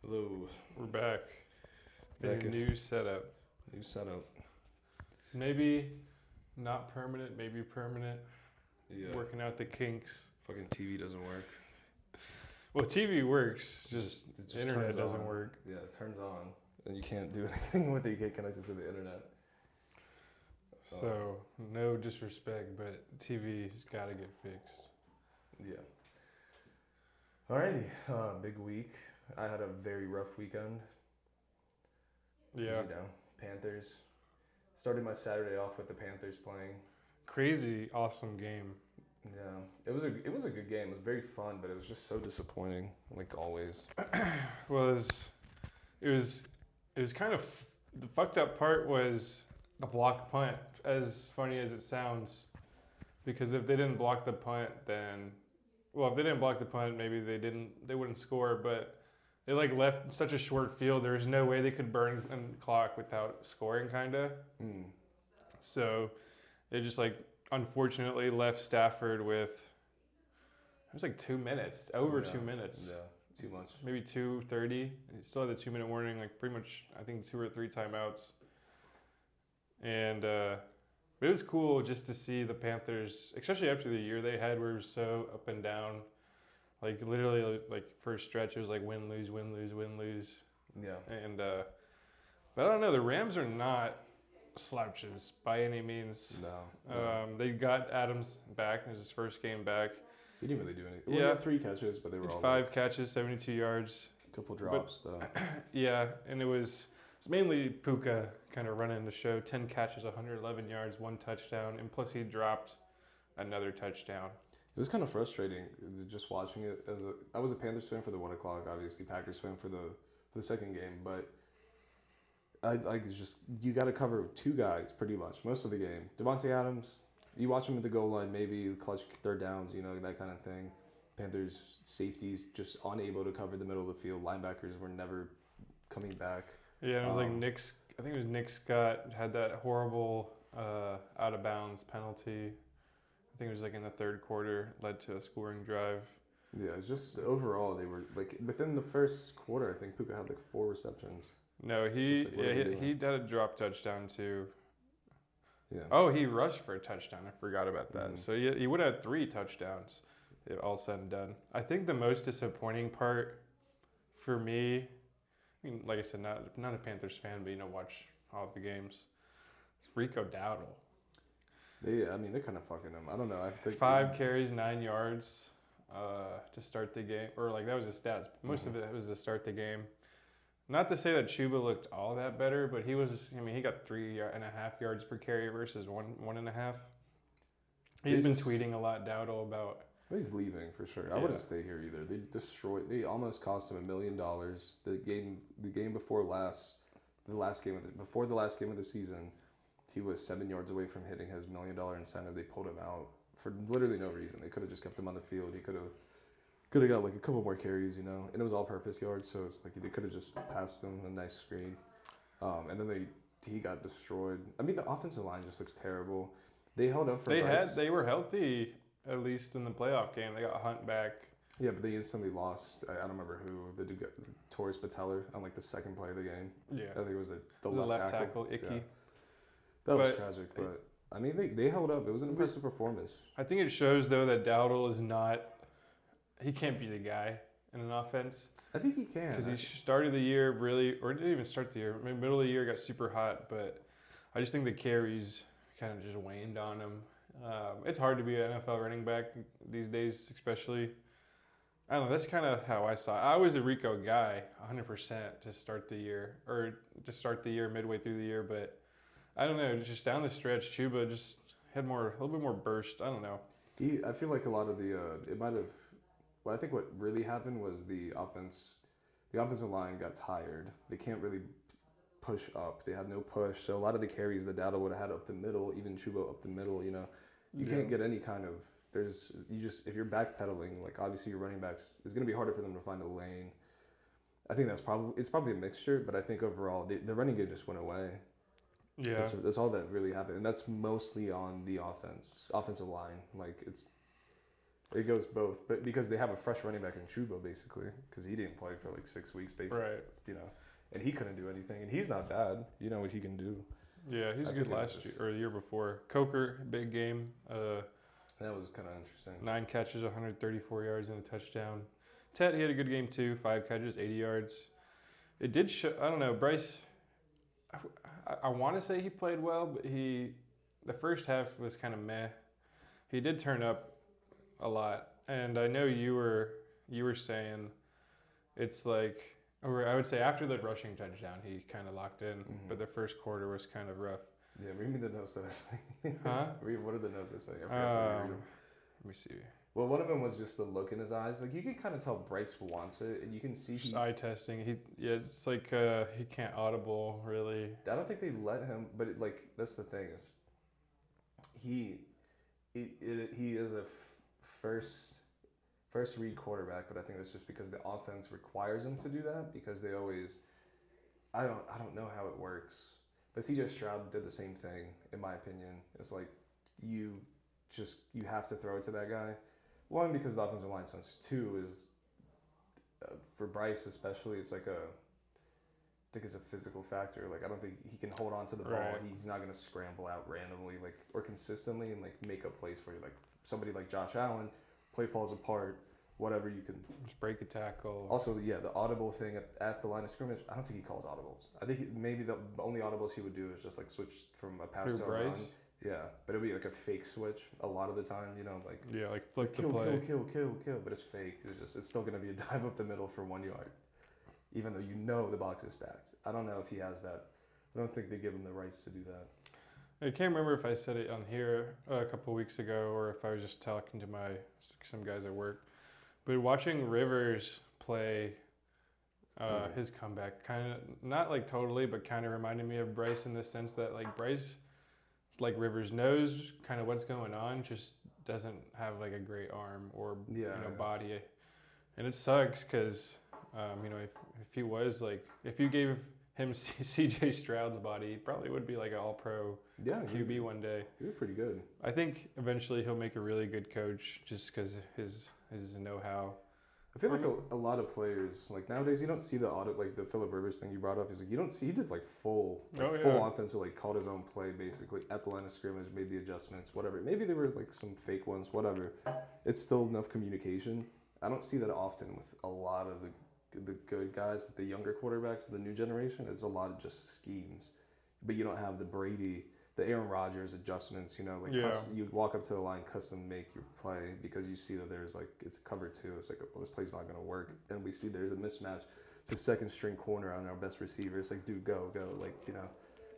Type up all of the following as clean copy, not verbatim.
Hello. We're back. Back in. New setup. New setup. Maybe not permanent, maybe permanent. Yeah. Working out the kinks. Fucking TV doesn't work. Well, TV works, It just just internet turns doesn't on. work. Yeah, it turns on. And you can't do anything with it. You can't connect it to the internet. So, no disrespect, but TV's got to get fixed. Yeah. Alrighty. Big week. I had a very rough weekend. 'Cause, Yeah. Panthers. Started my Saturday off with the Panthers playing. Crazy, awesome game. Yeah. It was a good game. It was very fun, but it was just so disappointing, like always. It was kind of, the fucked up part was the blocked punt, as funny as it sounds. Because if they didn't block the punt, then, well, if they didn't block the punt, maybe they wouldn't score, but they left such a short field, there was no way they could burn a clock without scoring, kinda. So it just unfortunately left Stafford with, it was 2 minutes, over 2 minutes. Yeah, too much. Maybe 2:30. He still had the 2-minute warning, pretty much, I think 2 or 3 timeouts. And it was cool just to see the Panthers, especially after the year they had, where it was so up and down. Literally, for a stretch, it was win, lose, win, lose, win, lose. Yeah. And but I don't know, the Rams are not slouches by any means. No. They got Adams back. It was his first game back. He didn't really do anything. Well, Yeah. he had 3 catches, but they were all 5 catches, 72 yards. a couple drops, though. Yeah, and it was mainly Puka kind of running the show. 10 catches, 111 yards, 1 touchdown, and plus he dropped another touchdown. It was kind of frustrating just watching it. I was a Panthers fan for the 1 o'clock, obviously Packers fan for the second game, but you got to cover 2 guys pretty much most of the game. Devontae Adams, you watch him at the goal line, maybe clutch third downs, that kind of thing. Panthers safeties just unable to cover the middle of the field. Linebackers were never coming back. Yeah, and it was Nick's. I think it was Nick Scott had that horrible out of bounds penalty. I think it was in the third quarter, led to a scoring drive. Yeah, it's just overall they were within the first quarter. I think Puka had 4 receptions. No, he had a drop touchdown too. Yeah. Oh, he rushed for a touchdown. I forgot about that. Mm-hmm. So he would have had 3 touchdowns, if all said and done. I think the most disappointing part for me, I mean, like I said, not a Panthers fan, but watch all of the games. It's Rico Dowdle. They're kind of fucking him. I don't know. I think 5 carries, 9 yards to start the game, or that was his stats. Most of it was to start the game. Not to say that Chuba looked all that better, but he got 3.5 yards per carry versus 1.5. He's been tweeting a lot, Dowdle, about. He's leaving for sure. Yeah. I wouldn't stay here either. They almost cost him $1 million. The game before before the last game of the season, he was 7 yards away from hitting his $1 million incentive. They pulled him out for literally no reason. They could have just kept him on the field. He could have got a couple more carries, and it was all-purpose yards. So it's they could have just passed him a nice screen, and then he got destroyed. I mean, the offensive line just looks terrible. They held up for. They were healthy at least in the playoff game. They got Hunt back. Yeah, but they instantly lost. I don't remember who. The dude got Torres Pateller on the second play of the game. Yeah, I think it was the left tackle Icky. Yeah. That was tragic, but I mean they held up. It was an impressive performance. I think it shows though that Dowdle is not. He can't be the guy in an offense. I think he can. Because he started the year or didn't even start the year. I mean, middle of the year got super hot, but I just think the carries kind of just waned on him. It's hard to be an NFL running back these days, especially. I don't know. That's kind of how I saw it. I was a Rico guy, 100% to start the year, midway through the year. But I don't know. Just down the stretch, Chuba just had a little bit more burst. I don't know. I feel like a lot of it might have. Well, I think what really happened was the offensive line got tired. They can't really push up. They had no push. So a lot of the carries that Dowdle would have had up the middle, even Chuba up the middle, you can't get any kind of. If you're backpedaling, obviously your running backs, it's going to be harder for them to find a lane. I think it's probably a mixture, but I think overall the running game just went away. Yeah, that's all that really happened, and that's mostly on the offensive line. It goes both, but because they have a fresh running back in Chuba, basically, because he didn't play for like 6 weeks, basically. Right. You know, and he couldn't do anything, and he's not bad. You know what he can do. Yeah, he was I good think it was last just- year or the year before. Coker, big game. That was kind of interesting. 9 catches, 134 yards and a touchdown. Ted, he had a good game too. 5 catches, 80 yards. It did show. I don't know. Bryce. I want to say he played well, but the first half was kind of meh. He did turn up a lot, and I know you were saying it's like, or I would say after the rushing touchdown, he kind of locked in, but the first quarter was kind of rough. Yeah, read me the notes that I say. Huh? What are the notes that say? I forgot to read them. Let me see. Well, one of them was just the look in his eyes. Like, you can kind of tell Bryce wants it, and you can see Just eye testing. It's like he can't audible really. I don't think they let him, but that's the thing is, he is a first read quarterback, but I think that's just because the offense requires him to do that because they always. I don't know how it works, but C.J. Stroud did the same thing in my opinion. It's like you have to throw it to that guy. One, because the offensive line sense. Two is for Bryce especially, it's like I think it's a physical factor. Like, I don't think he can hold on to the ball. Right. He's not going to scramble out randomly, or consistently and make up plays for you. Like somebody like Josh Allen, play falls apart, whatever you can. Just break a tackle. Also, the audible thing at the line of scrimmage. I don't think he calls audibles. I think maybe the only audibles he would do is just switch from a pass Through to a run. Bryce? Yeah, but it'd be like a fake switch a lot of the time. Flip the kill, play. kill, but it's fake. It's still gonna be a dive up the middle for 1 yard, even though you know the box is stacked. I don't know if he has that. I don't think they give him the rights to do that. I can't remember if I said it on here a couple weeks ago or if I was just talking to some guys at work. But watching Rivers play his comeback, kind of not totally, but kind of reminded me of Bryce in the sense that Bryce. Rivers knows kind of what's going on, just doesn't have a great arm or body, and it sucks because if he was if you gave him C.J. Stroud's body, he probably would be an All-Pro QB one day. He was pretty good. I think eventually he'll make a really good coach just because his know-how. I feel like a lot of players nowadays you don't see the audit the Phillip Rivers thing you brought up. He's you don't see he did full offensive called his own play basically at the line of scrimmage, made the adjustments, whatever. Maybe there were some fake ones, whatever. It's still enough communication. I don't see that often with a lot of the good guys, the younger quarterbacks of the new generation. It's a lot of just schemes, but you don't have the Brady, the Aaron Rodgers adjustments, you walk up to the line, custom make your play because you see that there's it's a cover two. It's well, this play's not going to work. And we see there's a mismatch. It's a second string corner on our best receiver. It's dude, go.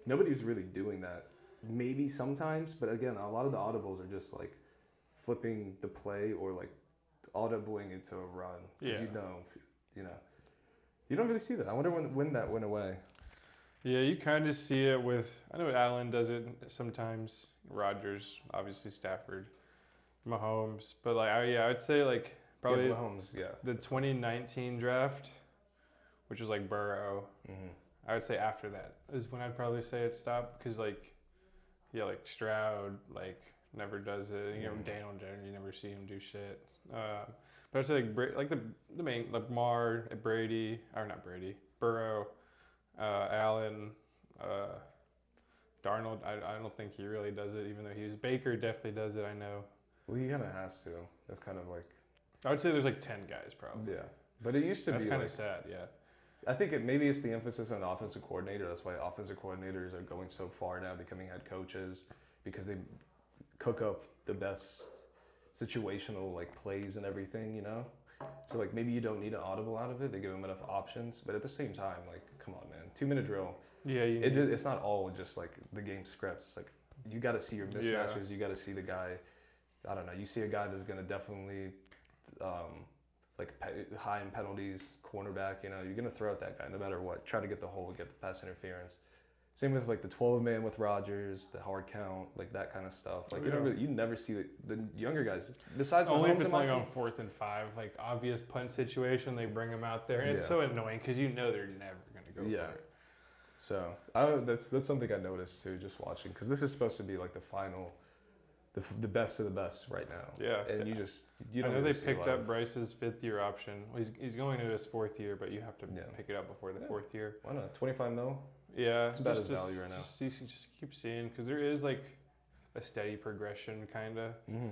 Nobody's really doing that. Maybe sometimes, but again, a lot of the audibles are just flipping the play or audibling into a run. Because you don't really see that. I wonder when that went away. Yeah, you kind of see it with, I know Allen does it sometimes, Rodgers, obviously Stafford, Mahomes, but I'd say probably Mahomes, the 2019 draft, which was Burrow. Mm-hmm. I would say after that is when I'd probably say it stopped because Stroud never does it. Daniel Jones, you never see him do shit. But I'd say the main Lamar, Brady, or not Brady, Burrow. Allen, Darnold, I don't think he really does it, even though Baker definitely does it, I know. Well, he kind of has to. That's kind of I would say there's 10 guys probably. Yeah. But it used to That's be kind of sad, yeah. I think maybe it's the emphasis on the offensive coordinator. That's why offensive coordinators are going so far now, becoming head coaches, because they cook up the best situational plays and everything, So maybe you don't need an audible out of it. They give them enough options, but at the same time, come on, man, 2-minute drill. Yeah, it's not all just the game scripts. It's you got to see your mismatches. You got to see the guy. I don't know. You see a guy that's gonna definitely high in penalties, cornerback. You're gonna throw at that guy no matter what. Try to get the hole, get the pass interference. Same with the 12-man with Rodgers, the hard count, that kind of stuff. You never see the younger guys besides only Mahomes if it's and on 4th and 5, obvious punt situation, they bring them out there, and it's so annoying because they're never gonna go for it. So that's something I noticed too, just watching, because this is supposed to be the final the best of the best right now. Yeah. And you I don't know really they see a picked lot up of- Bryce's 5th-year option. Well, he's going into his 4th year, but you have to Yeah. pick it up before the 4th year. Why not? 25 mil. Yeah, It's about his value right now. Just keep seeing, because there is like a steady progression, kind of. Mm-hmm.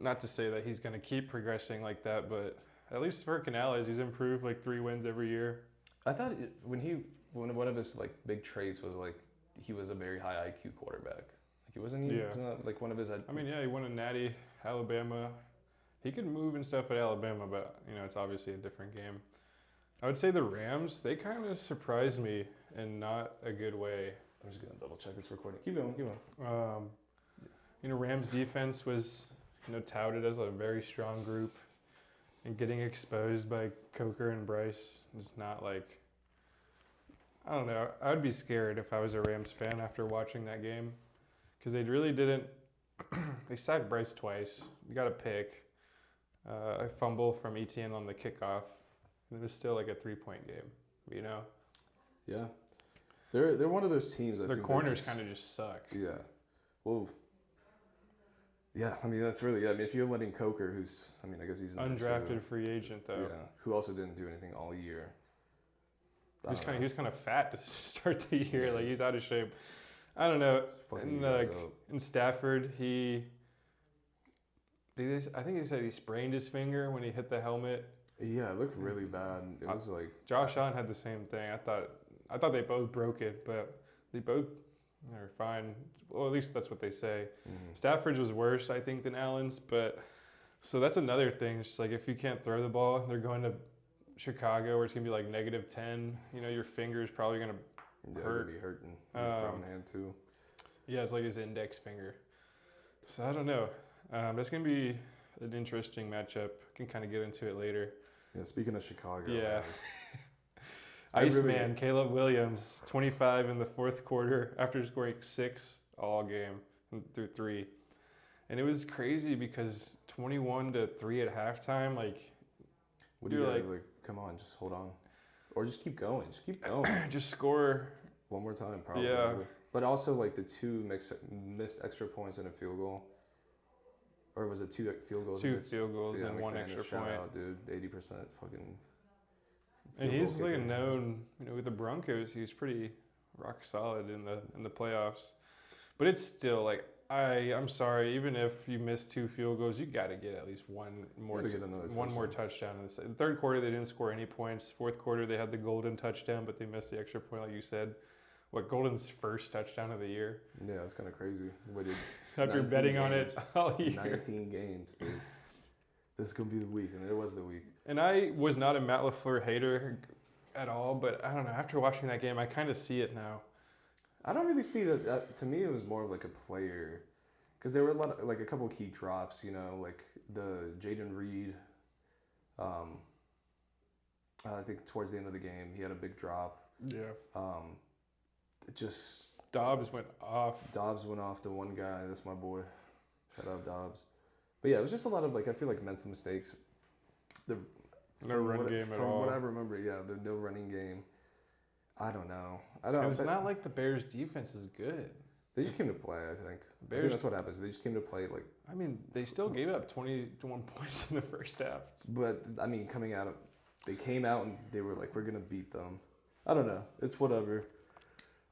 Not to say that he's going to keep progressing like that, but at least for Canales, he's improved like 3 wins every year. I thought when one of his like big traits was like he was a very high IQ quarterback. Like he wasn't. Yeah. Wasn't that like one of his. I mean, yeah, he won a natty, Alabama. He could move and stuff at Alabama, but it's obviously a different game. I would say the Rams, they kind of surprised me in not a good way. I'm just gonna double check it's recording. Keep going. Keep going. Rams defense was touted as a very strong group, and getting exposed by Coker and Bryce is not like. I don't know. I would be scared if I was a Rams fan after watching that game, because they really didn't. They sacked Bryce twice. You got a pick, a fumble from Etienne on the kickoff, and it was still like a 3-point game. Yeah. They're one of those teams. Their corners kind of just suck. Yeah. Well. Yeah, I mean that's really. I mean, if you're letting Coker, who's, I guess he's Undrafted free agent though. Yeah. Who also didn't do anything all year. He was kind of fat to start the year. Yeah. Like he's out of shape. I don't know. Fucking In Stafford, I think he said he sprained his finger when he hit the helmet. Yeah, it looked really bad. It was like Josh Allen had the same thing. I thought they both broke it, but they're fine. Well, at least that's what they say. Mm-hmm. Stafford's was worse, I think, than Allen's. But so that's another thing. It's just like if you can't throw the ball, they're going to Chicago where it's gonna be like -10. Your finger's probably gonna hurt. Be hurting. Throwing hand too. Yeah, it's like his index finger. So I don't know. That's gonna be an interesting matchup. Can kind of get into it later. Yeah. Speaking of Chicago. Yeah. I really- Iceman, Caleb Williams, 25 in the 4th quarter after scoring 6 all game through 3. And it was crazy because 21-3 at halftime, like, What do you like, come on, just hold on. Or just keep going. Just keep going. just score. One more time, probably. Yeah. But also, like, the 2 missed extra points and a field goal. Or was it 2 field goals? 2 field goals and 1 McManus, extra shout point. out, dude. 80% fucking. And field he's goal like kicker. known, with the Broncos, he's pretty rock solid in the playoffs. But it's still like I'm sorry, even if you miss 2 field goals, you got to get at least one more touchdown. In the 3rd quarter, they didn't score any points. 4th quarter, they had the golden touchdown, but they missed the extra point, like you said. What, Golden's first touchdown of the year? Yeah, it's kind of crazy. Waited After 19 betting on games. it all year. 19 games, dude. This is gonna be the week, and it was the week. And I was not a Matt LaFleur hater at all, but I don't know. After watching that game, I kind of see it now. I don't really see that. To me, it was more of like a player, because there were a couple of key drops. Like the Jaden Reed. I think towards the end of the game, he had a big drop. Yeah. It just Dobbs went off. Dobbs went off. The one guy, that's my boy. Shout out Dobbs. But yeah, it was just a lot of I feel like mental mistakes. No run game at all. From what I remember, yeah, the no running game. I don't know. And it's not like the Bears' defense is good. They just came to play, I think. I think that's what happens. They just came to play, like. I mean, they still gave up 21 points in the first half. But I mean, they came out and they were like, "We're gonna beat them." I don't know. It's whatever.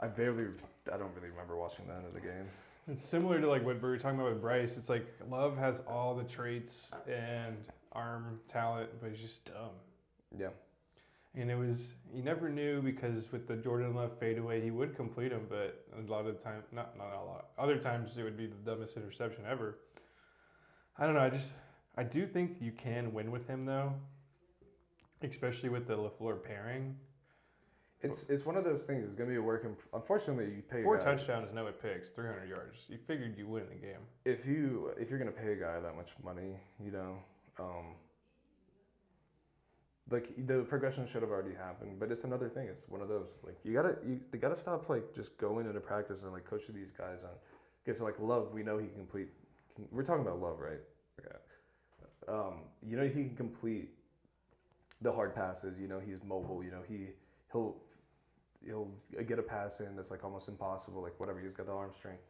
I don't really remember watching that in the game. It's similar to like what we were talking about with Bryce. It's like Love has all the traits and arm talent, but he's just dumb. Yeah. And you never knew, because with the Jordan Love fadeaway, he would complete them, but a lot of the time, not a lot. Other times it would be the dumbest interception ever. I don't know. I do think you can win with him though, especially with the LaFleur pairing. It's one of those things. It's gonna be a work. Unfortunately, you pay 4 a guy, touchdowns, no picks, 300 yards. You figured you win the game. if you're gonna pay a guy that much money, like the progression should have already happened. But it's another thing. It's one of those like they gotta stop like just going into practice and like coaching these guys on. Okay, so like Love, we know he can complete. We're talking about Love, right? Okay. He can complete the hard passes. He's mobile. He'll get a pass in that's like almost impossible. Like whatever, he's got the arm strength.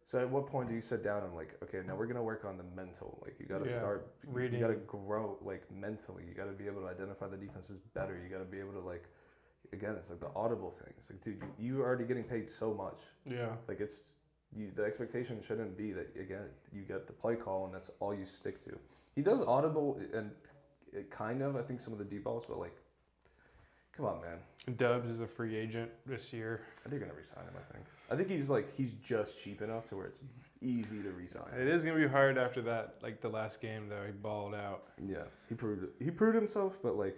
So at what point do you sit down and like, okay, now we're gonna work on the mental. Like you got to start reading. You got to grow like mentally. You got to be able to identify the defenses better. You got to be able to like, again, it's like the audible thing. It's like, dude, you are already getting paid so much. Yeah. Like it's the expectation shouldn't be that again you get the play call and that's all you stick to. He does audible and it kind of I think some of the deep balls, but like, come on, man. Dubs is a free agent this year. They're gonna resign him. I think he's just cheap enough to where it's easy to resign. It is gonna be hard after that. Like the last game though, he balled out. Yeah, he proved himself, but like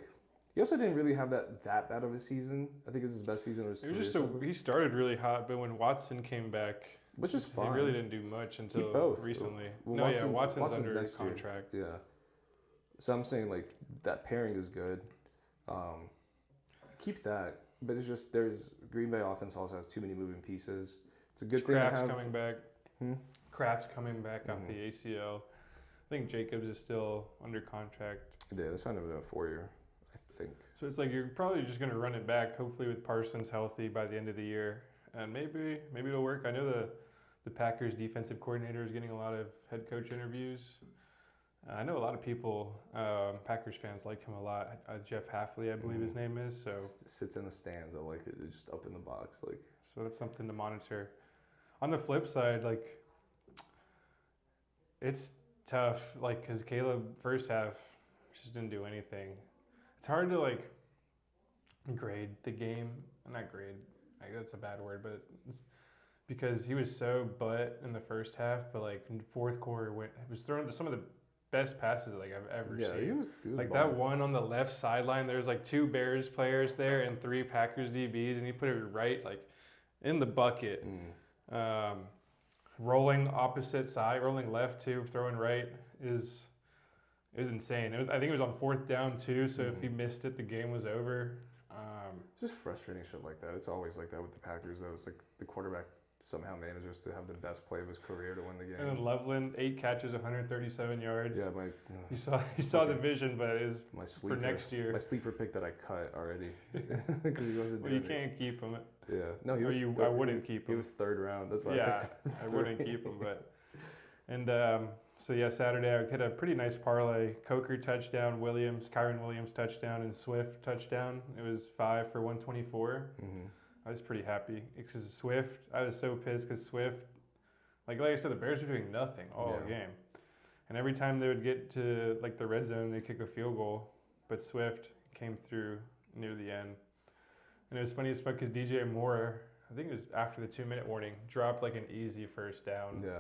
he also didn't really have that bad of a season. I think it's his best season of his career. It was just he started really hot, but when Watson came back, which is fine, he really didn't do much until recently. Well, Watson's under contract. Yeah, so I'm saying like that pairing is good. Keep that, but it's just there's Green Bay offense also has too many moving pieces. It's a good thing to have. Coming back. Kraft's coming back off the ACL. I think Jacobs is still under contract. Yeah, they signed him to a 4-year, I think. So it's like you're probably just going to run it back, hopefully with Parsons healthy by the end of the year. And maybe it'll work. I know the Packers defensive coordinator is getting a lot of head coach interviews. I know a lot of people, Packers fans, like him a lot. Jeff Hafley, I believe his name is. So sits in the stands. I like it. It's just up in the box, like. So that's something to monitor. On the flip side, like, it's tough, like, because Caleb first half just didn't do anything. It's hard to like grade the game. Not grade. Like, that's a bad word, but it's because he was so butt in the first half, but like in the fourth quarter, was throwing to some of the best passes like I've ever seen. He was like that one on the left sideline. There's like 2 Bears players there and 3 Packers DBs, and he put it right like in the bucket. Rolling opposite side, rolling left too, throwing right is insane. I think it was on 4th down too. So if he missed it, the game was over. It's just frustrating shit like that. It's always like that with the Packers though. It's like the quarterback somehow manages to have the best play of his career to win the game. And then Loveland, 8 catches, 137 yards. Yeah, he saw the vision, but it is for next year. My sleeper pick that I cut already because he wasn't. Well, you can't keep him. Yeah, no, he was. I wouldn't keep him. He was 3rd round. That's why I picked him. I wouldn't keep him, but so yeah, Saturday I hit a pretty nice parlay. Coker touchdown, Kyron Williams touchdown, and Swift touchdown. It was 5 for 124. I was pretty happy because Swift. I was so pissed because Swift, like I said, the Bears were doing nothing all game, and every time they would get to like the red zone, they kick a field goal, but Swift came through near the end, and it was funny as fuck because DJ Moore, I think it was after the 2-minute warning, dropped like an easy first down. Yeah.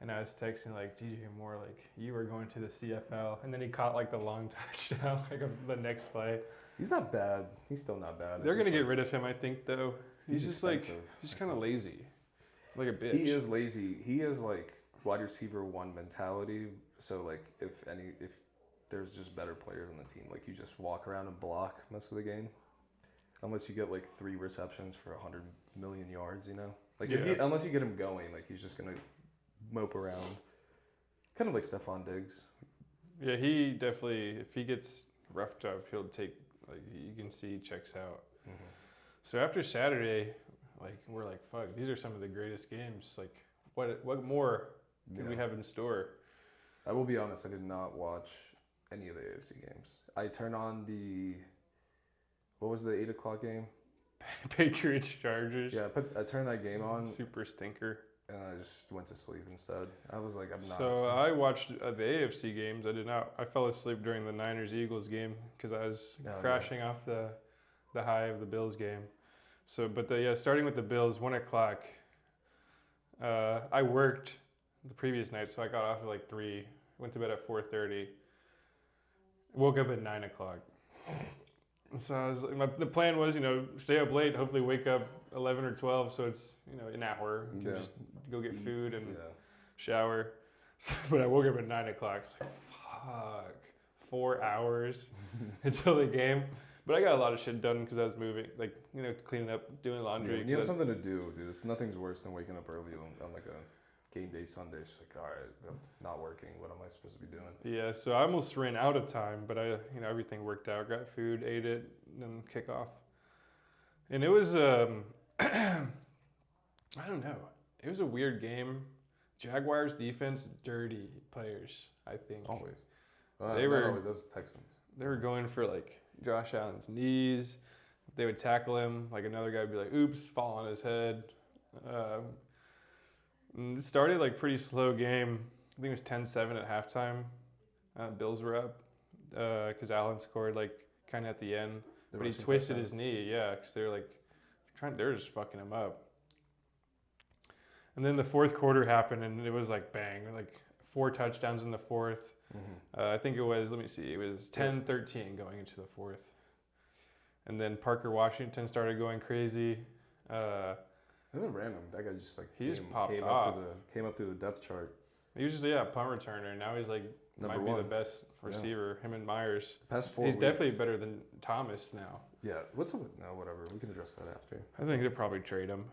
And I was texting like DJ Moore, like you were going to the CFL, and then he caught like the long touchdown, like the next play. He's not bad. He's still not bad. They're gonna get rid of him, I think. Though he's just expensive. like he's kind of lazy, like a bitch. He is lazy. He is like wide receiver 1 mentality. So like if there's just better players on the team, like you just walk around and block most of the game, unless you get like 3 receptions for 100 million yards, you know. Like unless you get him going, like he's just gonna mope around, kind of like Stephon Diggs. Yeah, he definitely, if he gets roughed up, he'll take, like, you can see he checks out. So after Saturday, like, we're like, fuck, these are some of the greatest games. Like, what more can we have in store? I will be honest, I did not watch any of the AFC games. I turned on what was the 8 o'clock game? Patriots Chargers. Yeah, I turned that game on. Super stinker. And I just went to sleep instead. I was like, I'm not. So I watched the AFC games. I did not. I fell asleep during the Niners-Eagles game because I was crashing off the high of the Bills game. So, but starting with the Bills, 1 o'clock. I worked the previous night, so I got off at like 3. Went to bed at 4:30. Woke up at 9 o'clock. So I was the plan was, stay up late, hopefully wake up 11 or 12, so it's, an hour. You can just go get food and shower. But I woke up at 9 o'clock. It's like, fuck, 4 hours until the game. But I got a lot of shit done because I was moving, like, cleaning up, doing laundry. Yeah, when you have something to do, dude. Nothing's worse than waking up early on like a game day Sunday. It's like, all right, I'm not working. What am I supposed to be doing? Yeah, so I almost ran out of time, but everything worked out. Got food, ate it, and then kick off. And it was, I don't know. It was a weird game. Jaguars defense, dirty players, I think. Always. They Not were- always. Those Texans. They were going for like Josh Allen's knees. They would tackle him. Like another guy would be like, oops, fall on his head. It started like pretty slow game. I think it was 10-7 at halftime. Bills were up because Allen scored like kind of at the end. The But he rushing twisted touchdown. his knee, yeah, because they were like they're just fucking him up. And then the fourth quarter happened, and it was like bang, like 4 touchdowns in the fourth. Mhm. I think it was, let me see, it was 10-13 going into the fourth. And then Parker Washington started going crazy. This is random. That guy just like He just came, popped came off. up came up through the depth chart. He was just a punt returner. Now he's like Number might be one. the best receiver. Him and Myers. The past 4 He's weeks. definitely better than Thomas now. Yeah. What's up with no? Whatever. We can address that after. I think they'll probably trade him.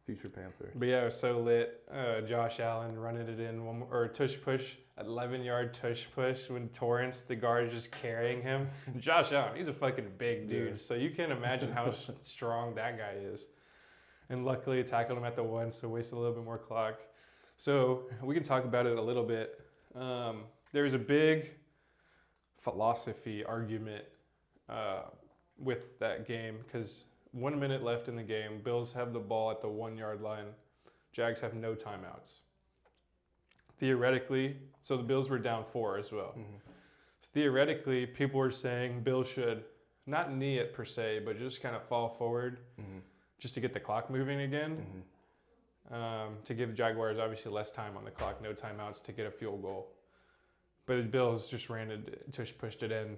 Future Panther. But yeah, it was so lit. Josh Allen running it in or a tush push, 11-yard tush push when Torrance, the guard, is just carrying him. Josh Allen, he's a fucking big dude. Yeah. So you can imagine how strong that guy is. And luckily, tackled him at the 1, so wasted a little bit more clock. So we can talk about it a little bit. There was a big philosophy argument with that game because 1 minute left in the game. Bills have the ball at the 1-yard line. Jags have no timeouts. Theoretically, so the Bills were down 4 as well. Mhm. So theoretically, people were saying Bills should not knee it per se, but just kind of fall forward Mhm. just to get the clock moving again. Mhm. To give Jaguars obviously less time on the clock, no timeouts to get a field goal. But the Bills just ran it, pushed it in.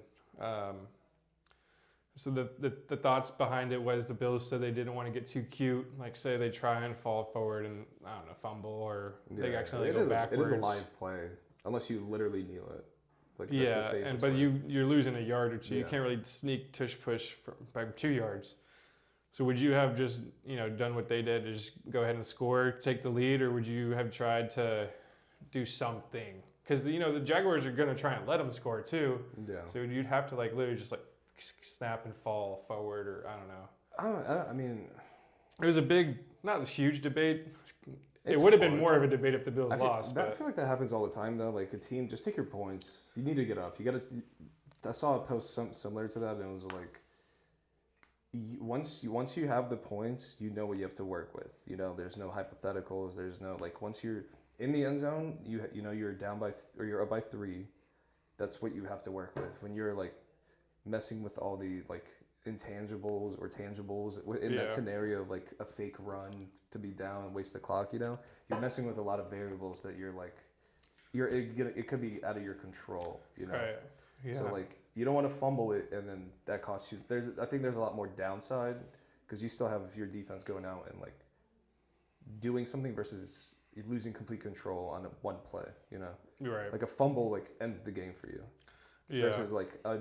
So the thoughts behind it was the Bills said they didn't want to get too cute. Like say they try and fall forward and I don't know fumble or they accidentally go backwards. It is a live play unless you literally kneel it. Like that's the Yeah, safest but way. you're losing a yard or two. You Yeah. can't really sneak tush push by 2 yards. So would you have just done what they did, to just go ahead and score, take the lead, or would you have tried to do something? Because the Jaguars are going to try and let them score too. Yeah. So you'd have to like literally just like snap and fall forward, or I don't know. I mean, It was a big, not a huge debate. It it's would have been hard. more of a debate if the Bills I feel, lost. I But feel like that happens all the time though. Like a team, just take your points. You need to get up. You got to. I saw a post similar to that, and it was like, once you have the points, you know what you have to work with. There's no hypotheticals. There's no like once you're in the end zone, you're down by or you're up by 3. That's what you have to work with. When you're like messing with all the like intangibles or tangibles in Yeah. that scenario of like a fake run to be down and waste the clock, you're messing with a lot of variables that you're like, it could be out of your control, right, yeah, So like you don't want to fumble it and then that costs you. I think there's a lot more downside because you still have your defense going out and like doing something versus losing complete control on one play. you're right. Like a fumble like ends the game for you. Yeah, Versus like a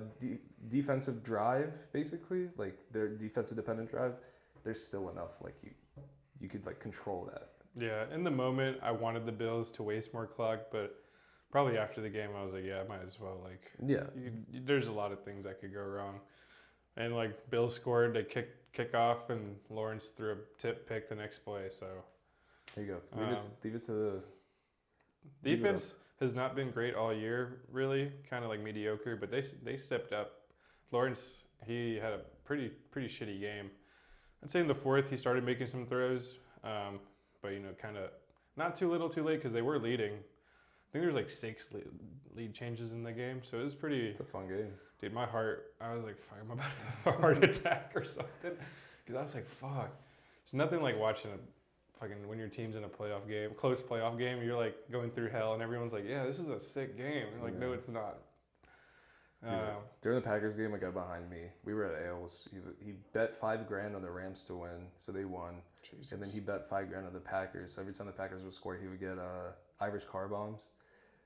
defensive drive, basically, like their defensive dependent drive, there's still enough like you could like control that. yeah. In the moment, I wanted the Bills to waste more clock, but probably after the game, I was like, yeah, I might as well. Like, Yeah. there's a lot of things that could go wrong. And like Bills scored, they kick off, and Lawrence threw a tip pick the next play. So There you go. Leave it to the defense has not been great all year, really, kind of like mediocre, but they stepped up. Lawrence, he had a pretty shitty game. I'd say in the fourth he started making some throws, but kind of not too little, too late because they were leading. I think there was like 6 lead changes in the game, so it was pretty. It's a fun game. Dude, my heart, I was like, fuck, I'm about to have a heart attack or something, because I was like, fuck. It's nothing like watching when your team's in a playoff game, close playoff game, you're like going through hell and everyone's like, yeah, this is a sick game. You're like, no, it's not. Dude, during the Packers game, a guy behind me, we were at Ailes. He bet $5,000 on the Rams to win, so they won. Jesus. And then he bet $5,000 on the Packers. So every time the Packers would score, he would get Irish car bombs.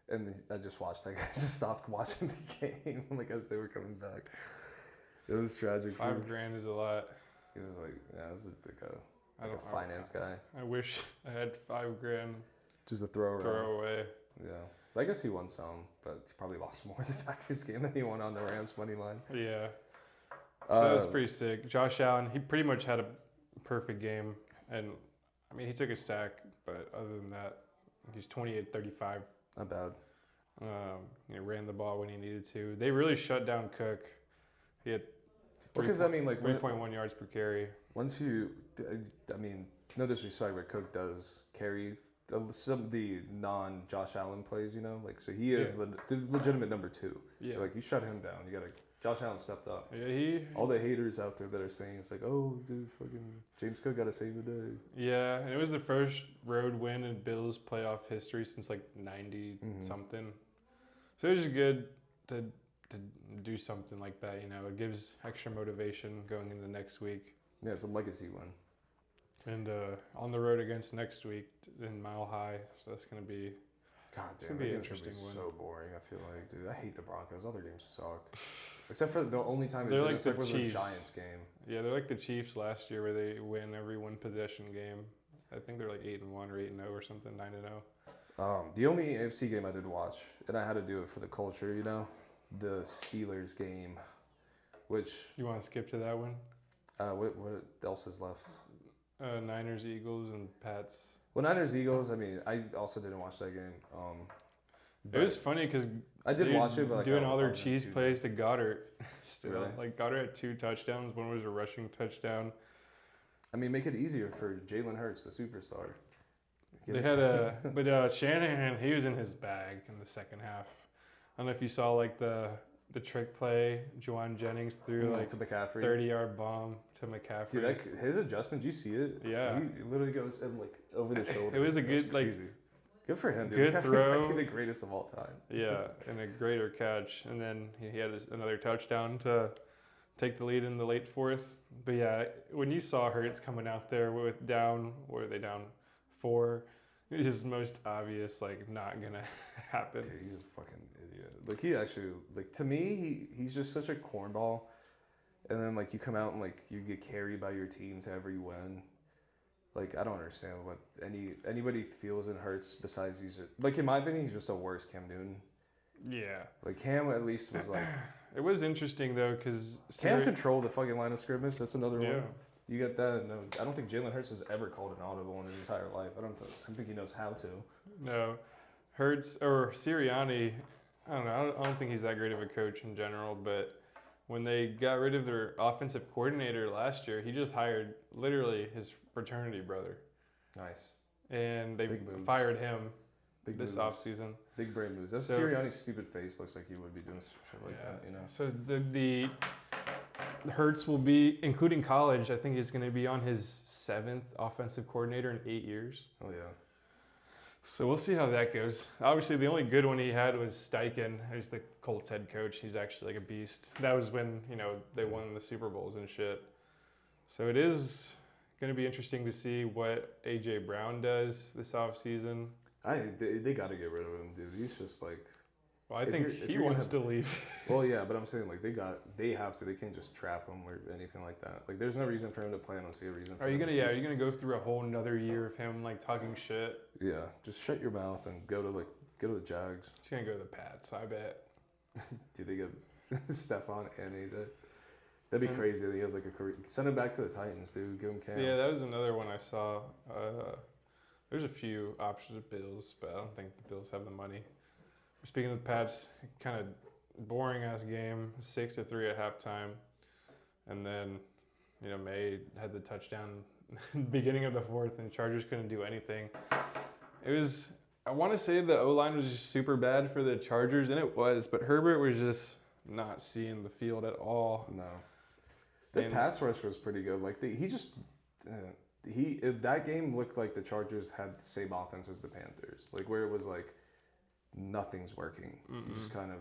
And I just watched that guy just stopped watching the game like as they were coming back. It was tragic. $5,000 is a lot. He was like, yeah, this is like I don't a finance guy. I wish I had $5,000 Just a throw around. throw away. Yeah. I guess he won some, but he probably lost more in the Packers game than he won on the Rams money line. Yeah. So that was pretty sick. Josh Allen, he pretty much had a perfect game, and I mean, he took a sack, but other than that, he's 28-35. Not bad. He ran the ball when he needed to. They really shut down Cook. He had Because I mean, like 3.1 yards per carry. once you, I mean, no disrespect, but Cook does carry some of the non-Josh Allen plays, you know, like so he is the legitimate number 2. Yeah. So like you shut him down, you gotta. Josh Allen stepped up. Yeah, All the haters out there that are saying it's like, oh, dude, fucking James Cook got to save the day. Yeah, and it was the first road win in Bills playoff history since like 90 something. So it was just good to do something like that. You know, it gives extra motivation going into next week. Yeah, it's a legacy one. And on the road against next week in Mile High, so that's gonna be. God It's damn, gonna be an that game's interesting one. so boring. I feel like, dude, I hate the Broncos. All their games suck, except for the only time They're it like the was the Chiefs. Giants game. Yeah, they're like the Chiefs last year where they win every one possession game. I think they're like 8-1 or 8-0 or something, 9-0. The only AFC game I did watch, and I had to do it for the culture, you know, the Steelers game, which You want to skip to that one? what else is left? Niners, Eagles, and Pats. Well, Niners Eagles. I mean, I also didn't watch that game. It was funny because I did watch it, but like, doing I all their wasn't cheese too- plays to Goddard. Still, Really? like Goddard had 2 touchdowns. One was a rushing touchdown. I mean, make it easier for Jalen Hurts, the superstar. Give They it had to- but Shanahan, he was in his bag in the second half. I don't know if you saw like the trick play. Juwan Jennings threw like to McCaffrey. 30-yard bomb to McCaffrey. Dude, his adjustment, do you see it? Yeah. He literally goes and like over the shoulder. It was a That's good, like, crazy. Good for him, dude. good McCaffrey throw. might be the greatest of all time. Yeah, and a greater catch. And then he had another touchdown to take the lead in the late fourth. But yeah, when you saw Hurts coming out there with down, what are they down 4? It is most obvious, like, not going to happen. Dude, he's a fucking idiot. Like, he actually, like, to me, he's just such a cornball. And then, like, you come out and, like, you get carried by your teams however you win. Like, I don't understand what anybody feels in Hurts besides like, in my opinion, he's just a worse Cam Newton. Yeah. Like, Cam at least was, like, It was interesting, though, because... Cam controlled the fucking line of scrimmage. That's another Yeah. one. You get that. No, I don't think Jalen Hurts has ever called an audible in his entire life. I don't think he knows how to. No. Hurts, or Sirianni, I don't know. I don't think he's that great of a coach in general, but when they got rid of their offensive coordinator last year, he just hired literally his fraternity brother. Nice. And they Big moves. fired him Big this moves. offseason. Big brain moves. That's So- Sirianni's stupid face. Looks like he would be doing shit like that, you know? So the Hurts will be, including college, I think he's going to be on his 7th offensive coordinator in 8 years. Oh, yeah. So we'll see how that goes. Obviously, the only good one he had was Steichen. He's the Colts head coach. He's actually like a beast. That was when, they won the Super Bowls and shit. So it is going to be interesting to see what A.J. Brown does this offseason. They got to get rid of him, dude. He's just like... Well, I If think you're- if he you're gonna wants to leave. Well, yeah, but I'm saying, like, they have to. They can't just trap him or anything like that. Like, there's no reason for him to play. I don't see a reason for Are you him gonna to are you gonna go through a whole nother year of him like talking shit? Yeah, just shut your mouth and go to the Jags. He's gonna go to the Pats, I bet. Do they get Stephon and AJ? That'd be Mm. crazy. That he has like a career. Send him back to the Titans, dude. Give him Cam. Yeah, that was another one I saw. There's a few options of Bills, but I don't think the Bills have the money. Speaking of the Pats, kind of boring ass game, 6-3 at halftime, and then May had the touchdown beginning of the fourth, and Chargers couldn't do anything. It was. I want to say the O-line was just super bad for the Chargers, and it was, but Herbert was just not seeing the field at all. No. The And- pass rush was pretty good. Like that game looked like the Chargers had the same offense as the Panthers. Like where it was like nothing's working. You just kind of.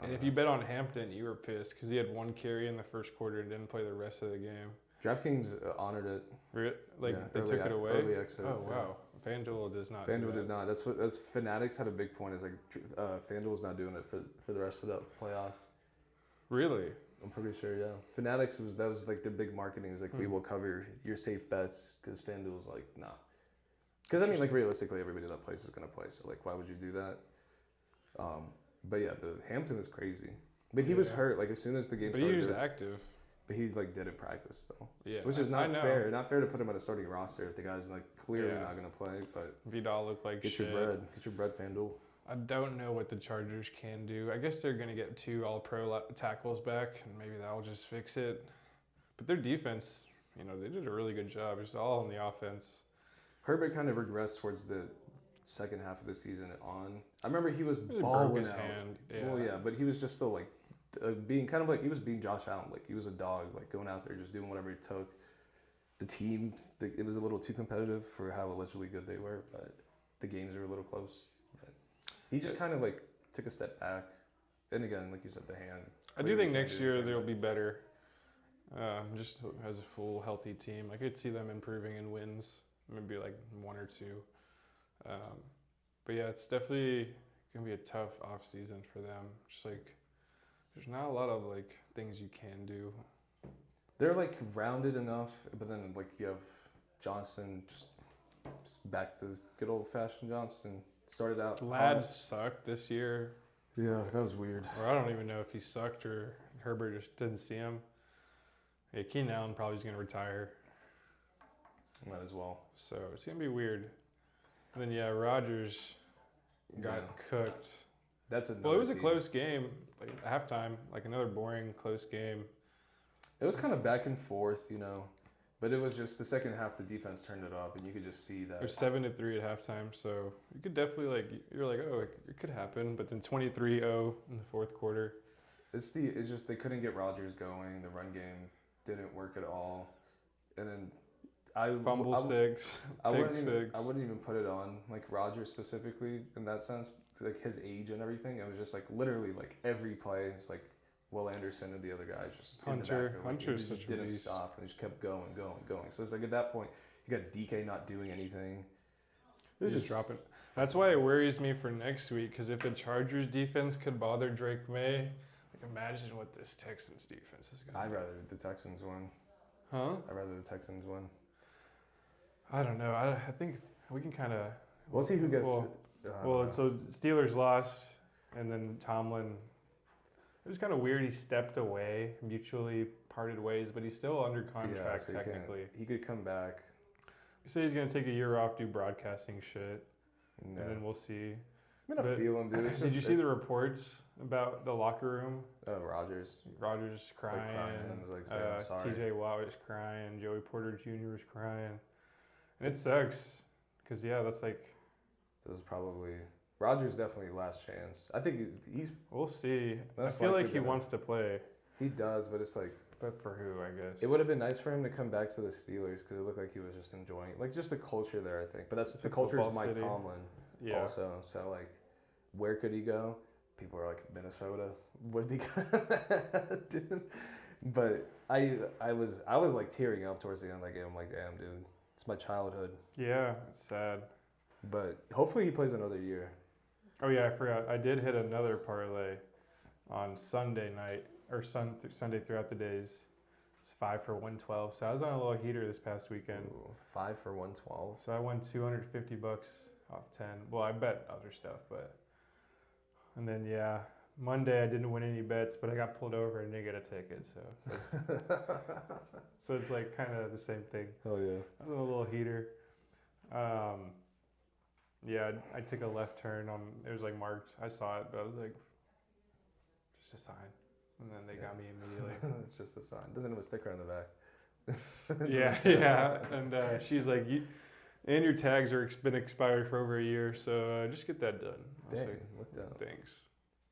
I And don't if know. you bet on Hampton, you were pissed because he had 1 carry in the first quarter and didn't play the rest of the game. DraftKings honored it. Like Yeah, they early took it ac- away. early exit, Oh yeah. wow, FanDuel does not. do FanDuel that. did not. That's Fanatics had a big point. Is like FanDuel's not doing it for the rest of the playoffs. Really? I'm pretty sure. Yeah. Fanatics was like their big marketing. Is like we will cover your safe bets because FanDuel's like nah. Because I mean like realistically everybody that plays is gonna play. So like why would you do that? But yeah, the Hampton is crazy. But he was Yeah. hurt like as soon as the game But he started. was active. But he like didn't practice though. Yeah, Which is I not know. fair. Not fair to put him on a starting roster if the guy's like clearly Yeah. not gonna play. But Vidal looked like get shit. your bread. Get your bread, FanDuel. I don't know what the Chargers can do. I guess they're going to get 2 all-pro tackles back, and maybe that'll just fix it. But their defense, they did a really good job. It's all on the offense. Herbert kind of regressed towards the second half of the season on. I remember he was He balling broke his out. hand. Yeah. Well, yeah, but he was just still like being kind of like he was being Josh Allen. Like he was a dog, like going out there just doing whatever it took. The team, it was a little too competitive for how allegedly good they were, but the games were a little close. But he just kind of like took a step back. And again, like you said, the hand. I do think next year they'll be better. Just as a full healthy team, I could see them improving in wins, maybe like 1 or 2. But yeah, it's definitely gonna be a tough off season for them. Just like there's not a lot of like things you can do. They're like rounded enough, but then like you have Johnson just back to good old fashioned Johnson. Started out. Ladd sucked this year. Yeah, that was weird. Or I don't even know if he sucked or Herbert just didn't see him. Yeah, Keenan Allen probably is going to retire. Might as well. So it's going to be weird. And then, yeah, Rodgers got cooked. That's Well, it was a close game, like halftime, like another boring, close game. It was kind of back and forth, but it was just the second half. The defense turned it up, and you could just see that. It was 7-3 at halftime, so you could definitely you're like, oh, it could happen. But then 23-0 in the fourth quarter. It's just they couldn't get Rodgers going. The run game didn't work at all, and then I wouldn't even put it on like Rodgers specifically in that sense, like his age and everything. It was just like literally like every play is like Will Anderson and the other guys just Hunter just didn't stop and just kept going. So it's like at that point you got DK not doing anything. They're just dropping. That's why it worries me for next week, because if the Chargers defense could bother Drake May, like imagine what this Texans defense is going to be. I'd rather the Texans win. Huh? I'd rather the Texans win. I don't know. I think we can kind of. We'll see who gets. So Steelers lost, and then Tomlin. It was kind of weird. He stepped away, mutually parted ways, but he's still under contract so technically. He could come back. He said he's gonna take a year off, do broadcasting shit, and then we'll see. I'm gonna feel him, dude. Did you see the reports about the locker room? Rodgers crying. Was like saying, I'm sorry. TJ Watt was crying. Joey Porter Jr. was crying. And it sucks, because that's like. This is probably Rodgers definitely last chance. I think he's. We'll see. I feel like he wants to play. He does, but it's like. But for who, I guess. It would have been nice for him to come back to the Steelers because it looked like he was just enjoying it. Like just the culture there, I think. But that's the culture is Mike Tomlin. Yeah. Also, so like, where could he go? People are like Minnesota would be good. But I was like tearing up towards the end of that game. I'm like, damn, dude, it's my childhood. Yeah, it's sad. But hopefully he plays another year. Oh yeah, I forgot. I did hit another parlay on Sunday night or Sunday throughout the days. It's 5 for 112. So I was on a little heater this past weekend. Ooh, 5 for 112. So I won $250 off 10. Well, I bet other stuff, and then Monday I didn't win any bets, but I got pulled over and didn't get a ticket. So it's like kind of the same thing. Oh yeah. I was a little heater. I took a left turn on. It was like marked. I saw it, but I was like, just a sign. And then they got me immediately. It's just a sign. Doesn't have a sticker on the back. yeah. And she's like, and your tags are been expired for over a year, so just get that done. Dang, like, what the? Thanks.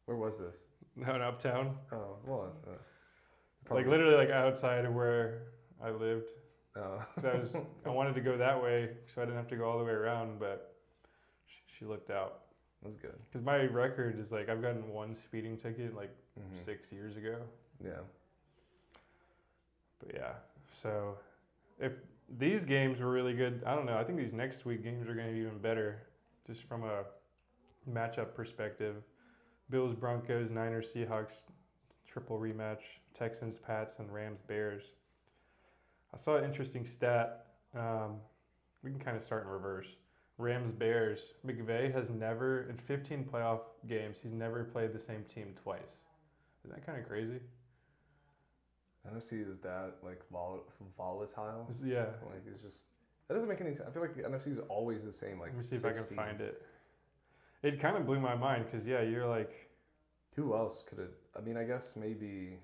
Where was this? No, in Uptown. Oh, well. Like literally like outside of where I lived. Oh. So I wanted to go that way, so I didn't have to go all the way around, but she looked out. That's good. Because my record is like I've gotten one speeding ticket like 6 years ago. Yeah. But yeah, so if these games were really good, I don't know. I think these next week games are going to be even better, just from a matchup perspective. Bills, Broncos, Niners, Seahawks, triple rematch. Texans, Pats, and Rams, Bears. I saw an interesting stat. We can kind of start in reverse. Rams, Bears. McVay has never, in 15 playoff games, he's never played the same team twice. Isn't that kind of crazy? NFC is that like volatile? Yeah. Like it's just that doesn't make any sense. I feel like the NFC is always the same. Like Let me see if 6 I can find teams. it. It kind of blew my mind because yeah, you're like Who else could it? I mean, I guess maybe.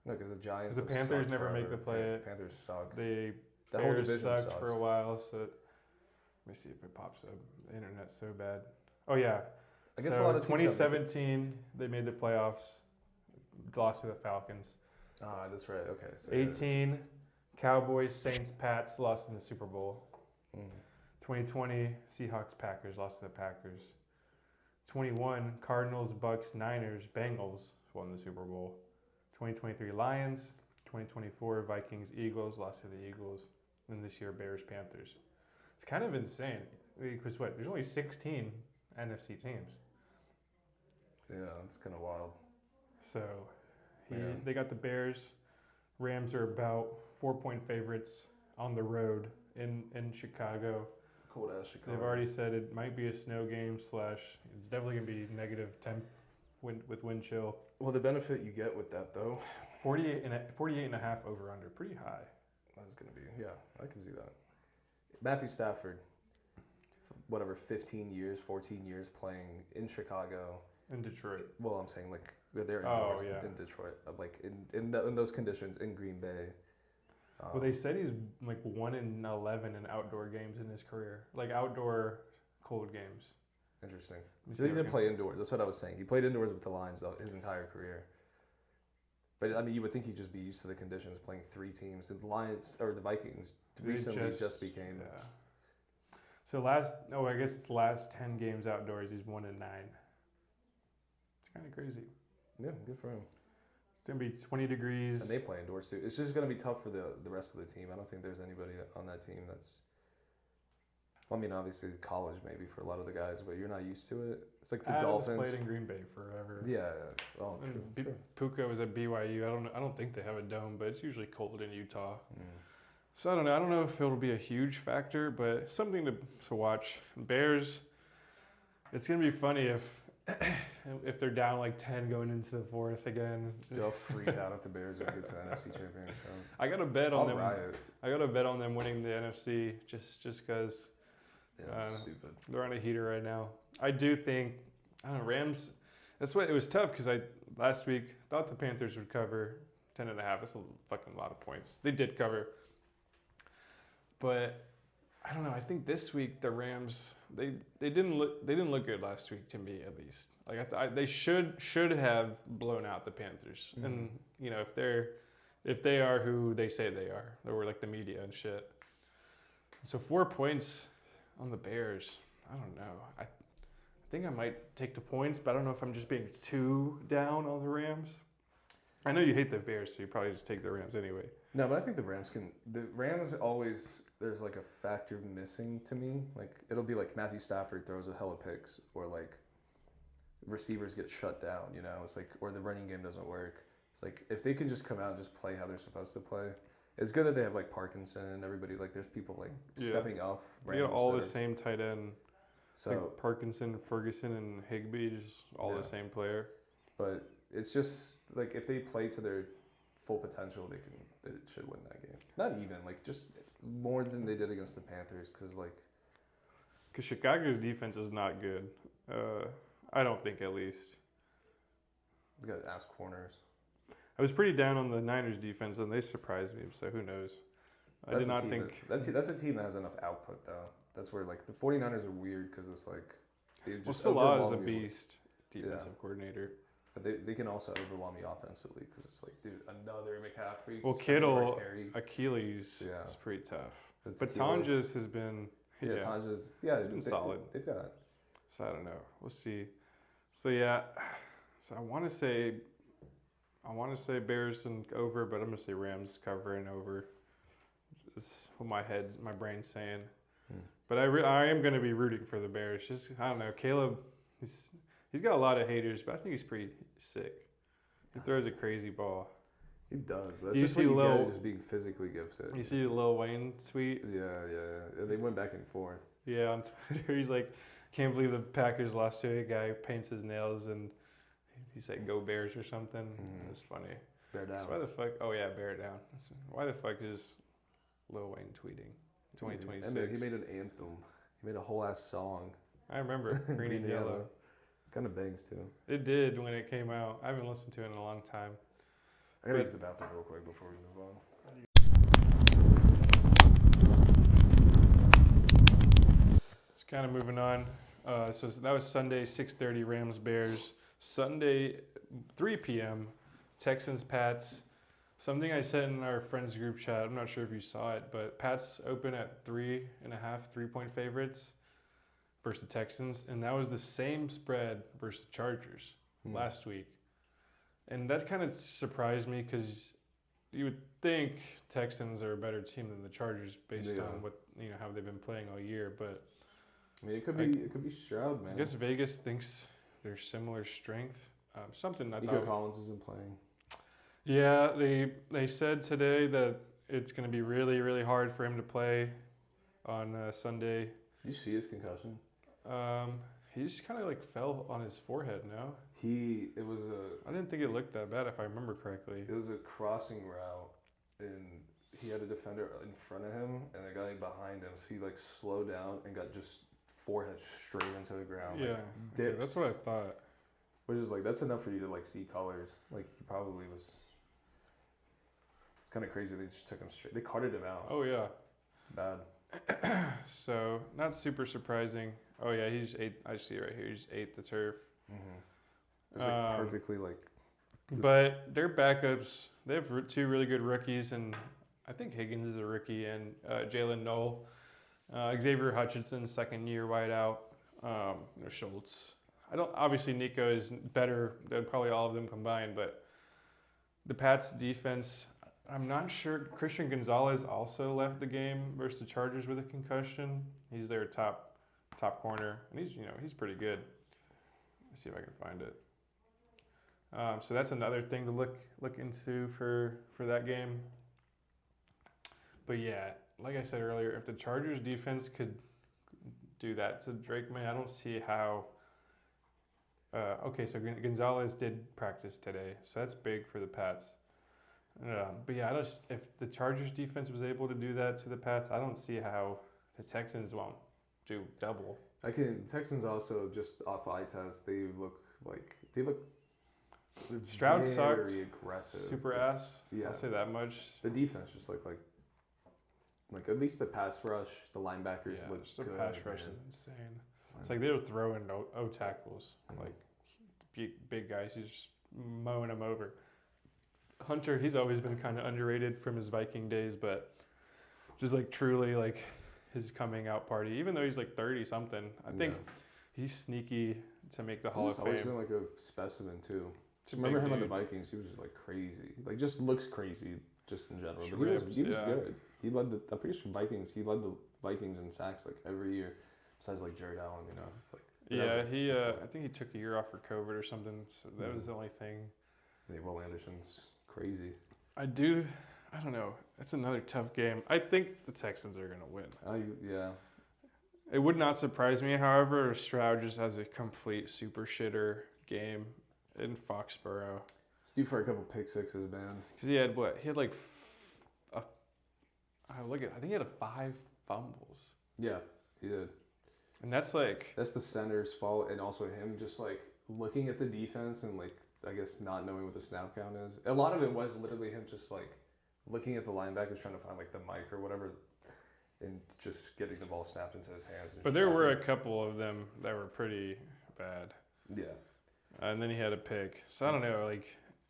No, because the Giants. the have Panthers sucked never forever. make the play. Panthers suck. The The whole Bears division sucked sucks. for a while. So let me see if it pops up. The internet's so bad. Oh yeah. I guess so a lot of teams have 2017 they made the playoffs, lost to the Falcons. Ah, that's right. Okay. So it is. 18 Cowboys, Saints, Pats lost in the Super Bowl. Mm. 2020 Seahawks, Packers lost to the Packers. 21 Cardinals, Bucks, Niners, Bengals won the Super Bowl. 2023 Lions, 2024 Vikings, Eagles lost to the Eagles, and this year Bears, Panthers. It's kind of insane because what? There's only 16 NFC teams. Yeah, it's kind of wild. So Yeah. they got the Bears. Rams are about 4-point favorites on the road in Chicago. Cold ass Chicago. They've already said it might be a snow game / it's definitely going to be negative temp with wind chill. Well, the benefit you get with that though, 48 and a half over under, pretty high. that's gonna be I can see that. Matthew Stafford, whatever, 15 years, 14 years playing in Chicago. In Detroit. Well, I'm saying like they're Oh, indoors yeah. in Detroit, like in those conditions in Green Bay. Well, they said he's like 1 in 11 in outdoor games in his career, like outdoor cold games. Interesting. Let me So see he if I didn't can- play indoors. That's what I was saying. He played indoors with the Lions though his entire career. But I mean, you would think he'd just be used to the conditions playing 3 teams. The Lions or the Vikings They recently just became. Yeah. So I guess it's last 10 games outdoors. He's 1 in 9. It's kind of crazy. Yeah, good for him. It's gonna be 20 degrees. And they play indoors too. It's just going to be tough for the rest of the team. I don't think there's anybody on that team that's. I mean, obviously college maybe for a lot of the guys, but you're not used to it. It's like the Adams Dolphins. played in Green Bay forever. Yeah. Oh, And true, true. Puka was at BYU. I don't think they have a dome, but it's usually cold in Utah. Mm. So I don't know. I don't know if it'll be a huge factor, but something to watch. Bears. It's gonna be funny if they're down like 10 going into the fourth again. They'll freak out if the Bears ever get to the NFC Championship. I got to bet on I'll them. riot. I got to bet on them winning the NFC just because Yeah, that's stupid. they're on a heater right now. I do think I don't know Rams. That's what it was tough because I last week thought the Panthers would cover 10.5. That's a fucking lot of points. They did cover, but I don't know. I think this week the Rams they didn't look good last week to me at least. Like they should have blown out the Panthers. Mhm. And you know if they are who they say they are, they were like the media and shit. So 4 points on the Bears. I don't know. I think I might take the points, but I don't know if I'm just being too down on the Rams. I know you hate the Bears, so you probably just take the Rams anyway. No, but I think the Rams can. The Rams always there's like a factor missing to me. Like it'll be like Matthew Stafford throws a hella picks, or like receivers get shut down. You know, it's like or the running game doesn't work. It's like if they can just come out and just play how they're supposed to play. It's good that they have like Parkinson and everybody like there's people like Yeah. stepping up. We got all the randoms that same tight end. So, Like Parkinson, Ferguson, and Higbee, just all Yeah. the same player. but it's just like if they play to their full potential, they should win that game. Not even like just more than they did against the Panthers, because like Because Chicago's defense is not good. I don't think, at least. we got ass corners. I was pretty down on the Niners defense, and they surprised me. So who knows? I did That's a not team think. that's a team that has enough output though. That's where like the 49ers are weird because it's like they Well, just Salah is a overwhelm you. beast, defensive coordinator. But they can also overwhelm you offensively because it's like, dude, another McCaffrey. Well, 70-yard Kittle, carry. Achilles Yeah. is pretty tough. That's But Kittle. Tonjes has been, Yeah, Tonjes. Yeah, been solid. They've got. So I don't know. We'll see. So yeah, so I want to say Bears and over, but I'm gonna say Rams cover and over. It's what my brain's saying. Hmm. But I am gonna be rooting for the Bears. Just I don't know, Caleb. He's got a lot of haters, but I think he's pretty sick. He throws a crazy ball. He does, but that's Do you just what see you Lil- get just being physically gifted. You see the Lil Wayne tweet? Yeah. They went back and forth. Yeah, on Twitter, he's like, can't believe the Packers lost to a guy who paints his nails, and he said "Go Bears" or something. Mhm. It's funny. Bear down. So why the fuck? Oh yeah, bear it down. Why the fuck is Lil Wayne tweeting 2026? And he made an anthem. He made a whole ass song. I remember Green and Yellow. Kind of bangs too. It did when it came out. I haven't listened to it in a long time. I gotta use the bathroom real quick before we move on. Just kind of moving on. So that was Sunday, 6:30 Rams Bears. Sunday, 3 p.m. Texans Pats. Something I said in our friends group chat. I'm not sure if you saw it, but Pats open at 3.5 favorites versus the Texans, and that was the same spread versus the Chargers last week. And that kind of surprised me because you would think Texans are a better team than the Chargers based on what how they've been playing all year. But I mean, it could be Stroud, man. I guess Vegas thinks they're similar strength. Something I Nico thought. Collins isn't playing. Yeah, they said today that it's going to be really, really hard for him to play on Sunday. Did you see his concussion? He just kind of like fell on his forehead. No, I I didn't think it looked that bad if I remember correctly. It was a crossing route, and he had a defender in front of him and a guy behind him. So he like slowed down and got just forehead straight into the ground. Yeah, like, okay, that's what I thought. Which is like that's enough for you to like see colors. Like he probably was. It's kind of crazy. They just took him straight. They carted him out. Oh yeah, It's bad. So not super surprising. Oh yeah, he's ate. I see it right here. He just ate the turf. It's like perfectly like. But their backups, they have two really good rookies, and I think Higgins is a rookie, and Jalen Noel, Xavier Hutchinson, second-year wideout, Schultz. Obviously Nico is better than probably all of them combined, but the Pats defense, I'm not sure. Christian Gonzalez also left the game versus the Chargers with a concussion. He's their top corner, and he's pretty good. Let's see if I can find it. So that's another thing to look into for that game. But yeah, like I said earlier, if the Chargers defense could do that to Drake May, I don't see how. Okay, so Gonzalez did practice today, so that's big for the Pats. But yeah, if the Chargers defense was able to do that to the Pats, I don't see how the Texans won't do double. Texans also just off eye test. They look Stroud very sucked. Aggressive. Super ass. Yeah. I'll say that much. The defense just looked like at least the pass rush, the linebackers look good. The pass rush is insane. It's like they were throwing O tackles, like big guys. He's just mowing them over. Hunter, he's always been kind of underrated from his Viking days, but just like truly like his coming out party, even though he's like 30 something, I think he's sneaky to make the Hall of Fame. He's always been like a specimen too. Remember him on the Vikings? He was just like crazy. Like just looks crazy just in general. But he was good. He led the. I'm pretty sure Vikings. He led the Vikings in sacks like every year, besides like Jared Allen. I think he took a year off for COVID or something. So that was the only thing. Yeah, Will Anderson's crazy. I don't know. It's another tough game. I think the Texans are gonna win. Yeah. It would not surprise me, however, if Stroud just has a complete super shitter game in Foxborough. It's due for a couple pick sixes, man. Because he had what? He had like, I think he had 5 fumbles. Yeah, he did. And that's the center's fault, and also him just like looking at the defense and like I guess not knowing what the snap count is. A lot of it was literally him just like looking at the linebackers trying to find like the mic or whatever, and just getting the ball snapped into his hands. But there were a couple of them that were pretty bad. Yeah. And then he had a pick. So I don't know, like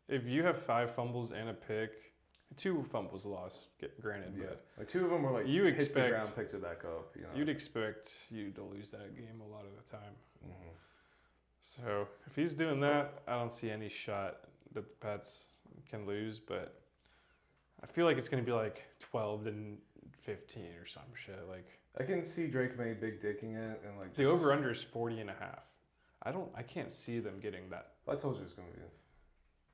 if you have 5 fumbles and a pick, 2 fumbles lost, granted. Yeah. But like 2 of them were like you hits the ground, picks it back up. You'd expect you to lose that game a lot of the time. Mm-hmm. So if he's doing that, I don't see any shot that the Pats can lose. But I feel like it's going to be like 12-15 or some shit. Like I can see Drake May big dicking it and like the over under is 40.5. I can't see them getting that. I told you it's going to be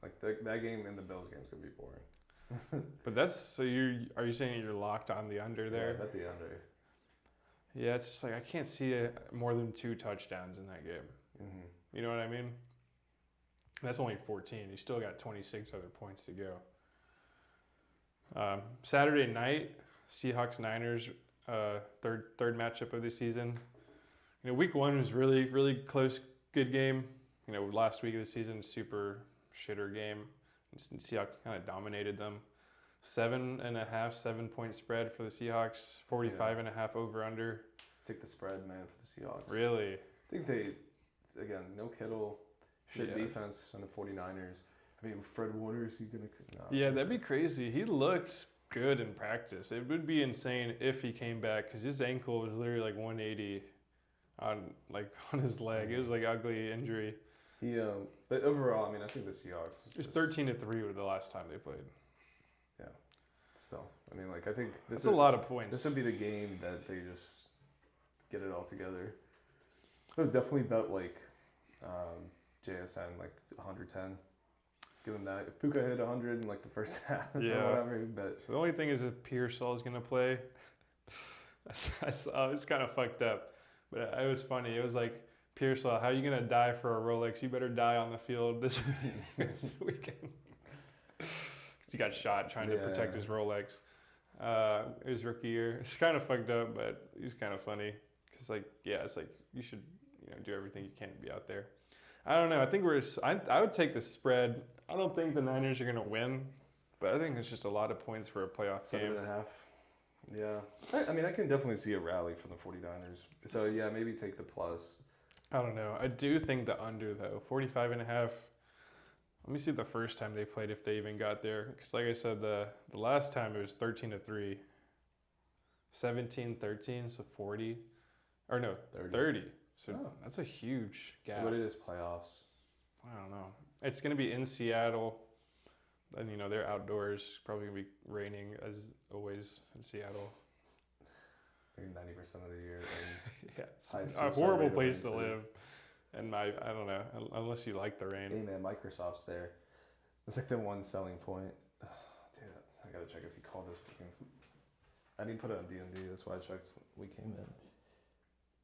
like that game and the Bills game is going to be boring. But are you saying you're locked on the under there? Yeah, I bet the under. Yeah, it's just like I can't see more than 2 touchdowns in that game. Mm-hmm. You know what I mean? That's only 14. You still got 26 other points to go. Saturday night, Seahawks Niners, third matchup of the season. Week 1 was really, really close, good game. Last week of the season, super shitter game. Seahawks kind of dominated them. 7.5, 7-point spread for the Seahawks. 45.5 over under. Take the spread, man, for the Seahawks. Really? I think again, no Kittle, shit defense on the 49ers. I mean, Fred Warner, is he going to... No, yeah, that'd be crazy. He looks good in practice. It would be insane if he came back because his ankle was literally like 180 on his leg. It was like ugly injury. But overall, I mean, I think the Seahawks... It was 13-3 with the last time they played. Yeah, still. I mean, I think that's a lot of points. This would be the game that they just get it all together. I would definitely bet JSN 110. Give him that. If Puka hit 100 in the first half or whatever, but so the only thing is if Pearsall is gonna play, it's kind of fucked up. But it was funny. It was like, Pearsall, how are you gonna die for a Rolex? You better die on the field this weekend. He got shot trying to protect his Rolex. His rookie year. It's kind of fucked up, but he's kind of funny. Because, it's like you should do everything you can to be out there. I don't know. I think I would take the spread. I don't think the Niners are going to win, but I think it's just a lot of points for a playoff game. 7.5. Yeah. I mean, I can definitely see a rally from the 49ers. So, yeah, maybe take the plus. I don't know. I do think the under, though. 45.5. Let me see the first time they played, if they even got there. Because like I said, the last time it was 13-3. 17-13, so 40. Or no, 30. So that's a huge gap. But it is playoffs. I don't know. It's going to be in Seattle. And, they're outdoors. Probably going to be raining, as always, in Seattle. Maybe 90% of the year. Yeah, it's a horrible place to live. And I don't know, unless you like the rain. Hey man, Microsoft's there. That's the one selling point. Dude, I gotta check if you called this fucking... I didn't put it on D&D, that's why I checked when we came in.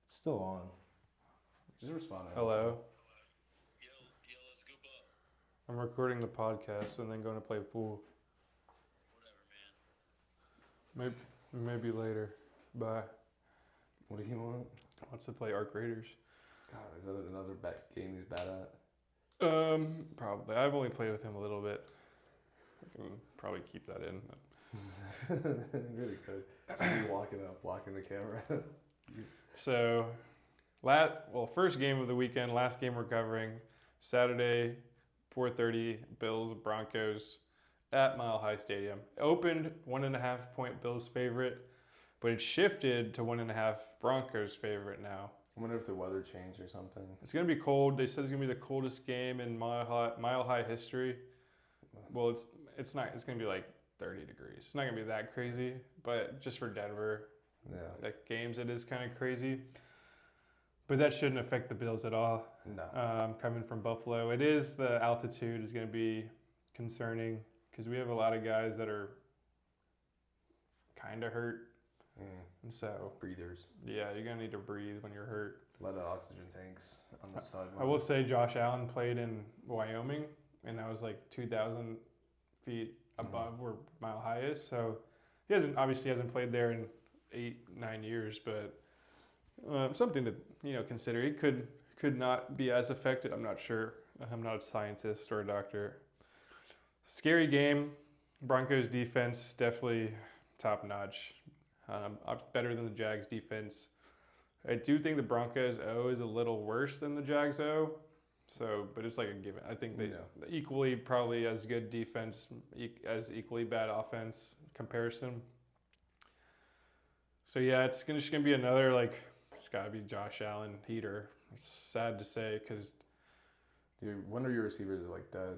It's still on. Just respond. Hello? Yo, let's scoop up. I'm recording the podcast and then going to play pool. Whatever, man. Maybe later. Bye. What do you want? Wants to play Arc Raiders. God, is that another game he's bad at? Probably. I've only played with him a little bit. I can probably keep that in. Really could. Just be walking up, blocking the camera. So, first game of the weekend, last game we're covering, Saturday, 4:30, Bills, Broncos at Mile High Stadium. Opened 1.5-point Bills favorite, but it shifted to 1.5 Broncos favorite now. I wonder if the weather changed or something. It's going to be cold. They said it's going to be the coldest game in Mile High history. Well, it's not. It's going to be 30 degrees. It's not going to be that crazy, but just for Denver, games, it is kind of crazy. But that shouldn't affect the Bills at all. No. Coming from Buffalo, the altitude is going to be concerning because we have a lot of guys that are kind of hurt. And so breathers. Yeah, you're gonna need to breathe when you're hurt. A lot of oxygen tanks on the sideline. I will say Josh Allen played in Wyoming, and that was 2,000 feet above where Mile High is. So he hasn't played there in 8-9 years, but something to consider. He could not be as affected. I'm not sure. I'm not a scientist or a doctor. Scary game. Broncos defense definitely top notch. Better than the Jags defense. I do think the Broncos O is a little worse than the Jags O. So, but it's a given. I think they equally probably as good defense as equally bad offense comparison. So yeah, it's just gonna be another it's gotta be Josh Allen heater. It's sad to say because one of your receivers is dead.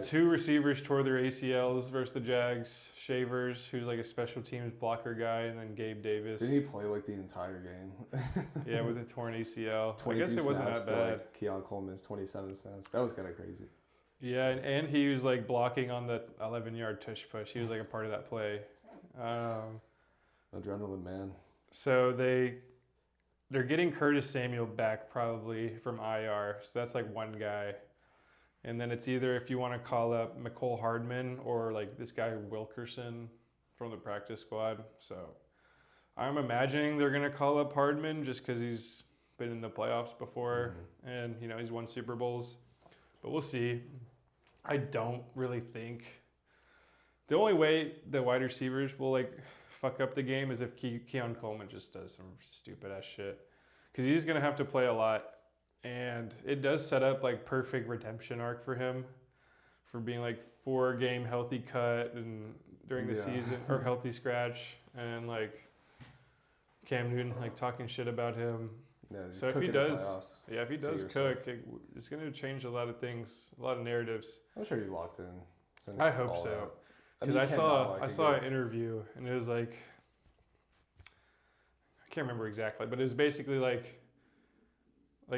Two receivers tore their ACLs versus the Jags. Shavers, who's a special teams blocker guy, and then Gabe Davis. Didn't he play the entire game? Yeah, with a torn ACL. 22 I guess it wasn't that bad. Keon Coleman's 27 snaps. That was kind of crazy. Yeah, and he was blocking on the 11-yard tush push. He was a part of that play. Adrenaline, man. So they're getting Curtis Samuel back probably from IR. So that's one guy. And then it's either if you want to call up McCole Hardman or like this guy Wilkerson from the practice squad. So I'm imagining they're going to call up Hardman just because he's been in the playoffs before and, you know, he's won Super Bowls. But we'll see. I don't really think the only way the wide receivers will like fuck up the game is if Keon Coleman just does some stupid ass shit. Because he's going to have to play a lot. And it does set up like perfect redemption arc for him for being like 4-game healthy cut and during the season or healthy scratch and like Cam Newton like talking shit about him. Yeah, so if he does, cook, it's going to change a lot of things, a lot of narratives. I'm sure you locked in. Since I hope so. Because I saw an interview and it was like, I can't remember exactly, but it was basically like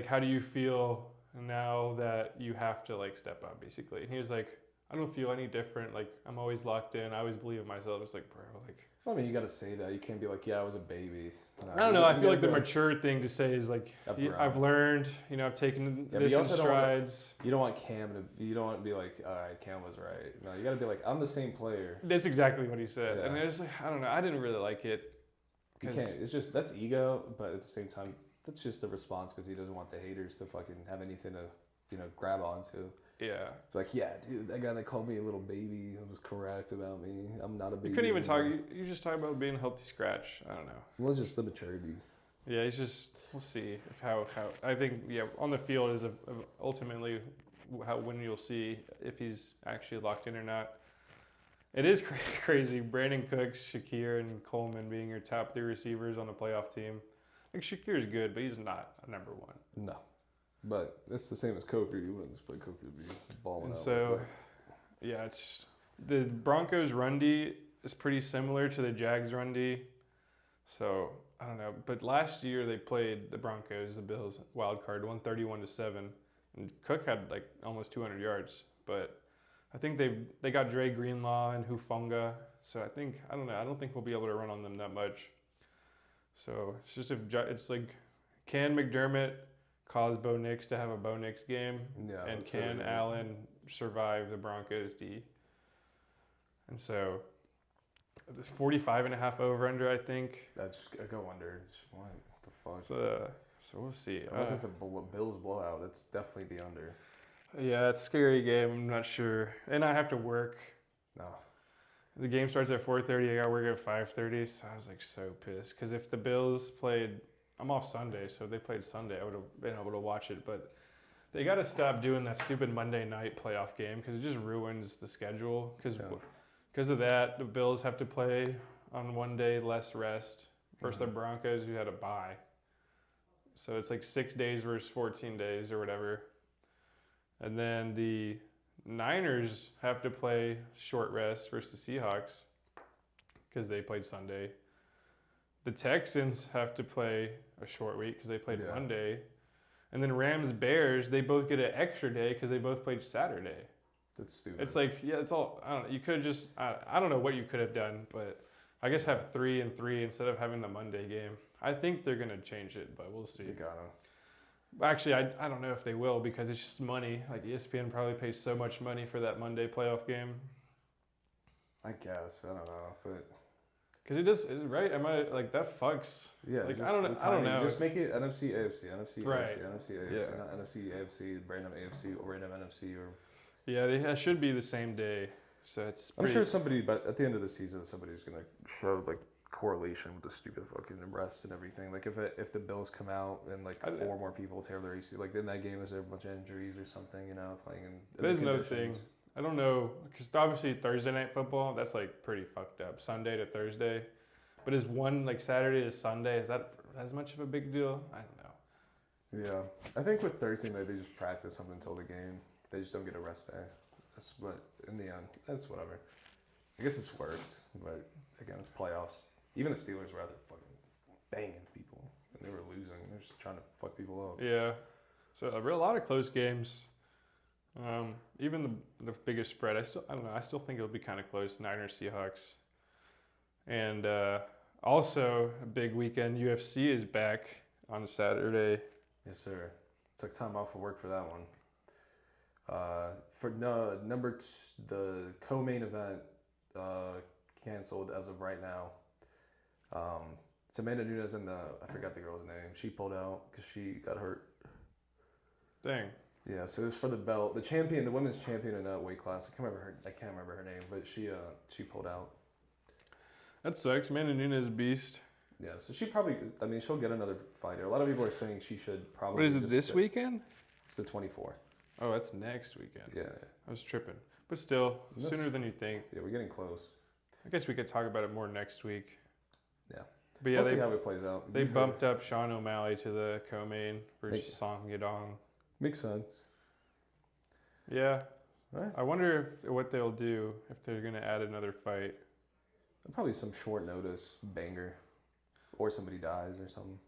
how do you feel now that you have to like step up basically? And he was like, I don't feel any different. Like I'm always locked in. I always believe in myself. It's like, bro, like. I mean, you got to say that. You can't be like, yeah, I was a baby. No, I don't know. I feel like the mature thing to say is like, I've learned. You know, I've taken this in strides. You don't want Cam to. You don't want to be like, all right, Cam was right. No, you got to be like, I'm the same player. That's exactly what he said, and it was like, I don't know. I didn't really like it. You can't. It's just that's ego, but at the same time, that's just the response because he doesn't want the haters to fucking have anything to, you know, grab onto. Yeah. It's like, yeah, dude, that guy that called me a little baby was correct about me. I'm not a baby. You couldn't even talk. You just talk about being a healthy scratch. I don't know. Well, it's just the maturity. Yeah, he's just. We'll see if how. I think on the field is ultimately when you'll see if he's actually locked in or not. It is crazy. Brandon Cooks, Shakir, and Coleman being your top 3 receivers on a playoff team. Like Shakir's good, but he's not a number 1. No. But it's the same as Coker. You wouldn't just play Coker to be balling and out. So, yeah, it's the Broncos' run D is pretty similar to the Jags' run D. So I don't know. But last year they played the Broncos, the Bills, wild card, 131-7, and Cook had like almost 200 yards. But I think they got Dre Greenlaw and Hufanga. So I don't know. I don't think we'll be able to run on them that much. So it's just it's like, can McDermott cause Bo Nix to have a Bo Nix game? Yeah, and can really Allen survive the Broncos D? And so this 45.5 over under, I think. That's a go under. What the fuck? So we'll see. Unless it's a Bills blowout, that's definitely the under. Yeah, it's a scary game. I'm not sure. And I have to work. No. The game starts at 4:30. I got to work at 5:30. So I was like so pissed. Because if the Bills played, I'm off Sunday. So if they played Sunday, I would have been able to watch it. But they got to stop doing that stupid Monday night playoff game because it just ruins the schedule. Because of that, the Bills have to play on one day less rest versus the Broncos who had a bye. So it's like 6 days versus 14 days or whatever. And then the Niners have to play short rest versus the Seahawks because they played Sunday. The Texans have to play a short week because they played Monday. And then Rams-Bears, they both get an extra day because they both played Saturday. That's stupid. It's like, it's all, I don't know. You could have just, I don't know what you could have done, but I guess have 3 and 3 instead of having the Monday game. I think they're going to change it, but we'll see. You gotta. Actually, I don't know if they will because it's just money. Like ESPN probably pays so much money for that Monday playoff game. I guess. I don't know. But because it does, right? Am I like that fucks? Yeah. Like I don't know. Just make it NFC, AFC, NFC, right. AFC, NFC, AFC, not NFC, AFC, random AFC or random NFC or. Yeah, it should be the same day. So it's. I'm sure somebody, but at the end of the season, somebody's gonna show like correlation with the stupid fucking rest and everything. Like if the Bills come out and like 4 more people tear their AC, like in that game is there a bunch of injuries or something, you know, playing in. There's another thing. I don't know because obviously Thursday night football that's like pretty fucked up. Sunday to Thursday, but is one like Saturday to Sunday? Is that as much of a big deal? I don't know. Yeah, I think with Thursday night they just practice up until the game. They just don't get a rest day. But in the end, that's whatever. I guess it's worked, but again, it's playoffs. Even the Steelers were out there fucking banging people, and they were losing. They're just trying to fuck people up. Yeah. So a lot of close games. Even the biggest spread, I don't know. I still think it'll be kind of close. Niners, Seahawks, and also a big weekend. UFC is back on Saturday. Yes, sir. Took time off of work for that one. The co-main event canceled as of right now. It's Amanda Nunes and I forgot the girl's name. She pulled out because she got hurt. Dang. Yeah, so it was for the belt. The women's champion in that weight class. I can't remember her name, but she pulled out. That sucks. Amanda Nunes beast. Yeah, so she'll get another fighter. A lot of people are saying she should probably. What is it, this weekend? It's the 24th. Oh, that's next weekend. Yeah. I was tripping. But still, sooner than you think. Yeah, we're getting close. I guess we could talk about it more next week. Yeah. But yeah, We'll see how it plays out. They bumped up Sean O'Malley to the co-main versus Song Yadong. Makes sense. Yeah. Right. I wonder what they'll do if they're going to add another fight. Probably some short notice banger. Or somebody dies or something,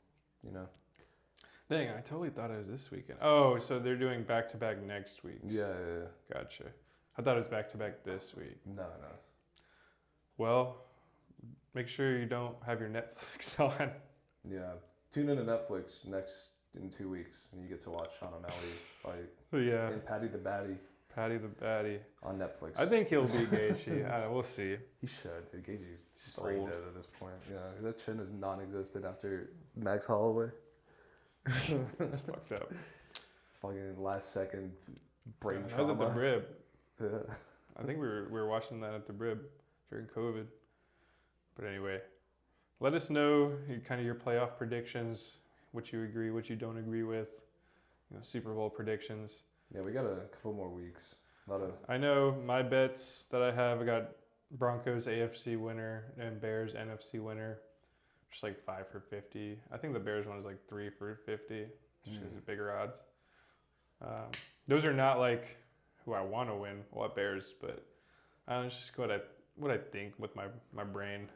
you know. Dang, I totally thought it was this weekend. Oh, so they're doing back-to-back next week. Yeah. Gotcha. I thought it was back-to-back this week. No. Well, make sure you don't have your Netflix on. Yeah. Tune into Netflix in 2 weeks, and you get to watch Sean O'Malley fight. Yeah. And Patty the Batty. Patty the Batty. On Netflix. I think he'll beat Gaethje. We'll see. He should. Dude, Gaethje's brain dead at this point. Yeah, that chin is non-existent after Max Holloway. It's fucked up. Fucking last second brain trauma. I was at the Brib. Yeah. I think we were watching that at the Brib during COVID. But anyway, let us know kind of your playoff predictions, what you agree, what you don't agree with, Super Bowl predictions. Yeah, we got a couple more weeks. I know my bets that I have. I got Broncos AFC winner and Bears NFC winner. Just like 5 for 50. I think the Bears one is like 3 for 50. Just because of bigger odds. Those are not like who I want to win. Well, Bears, but it's just what I think with my brain.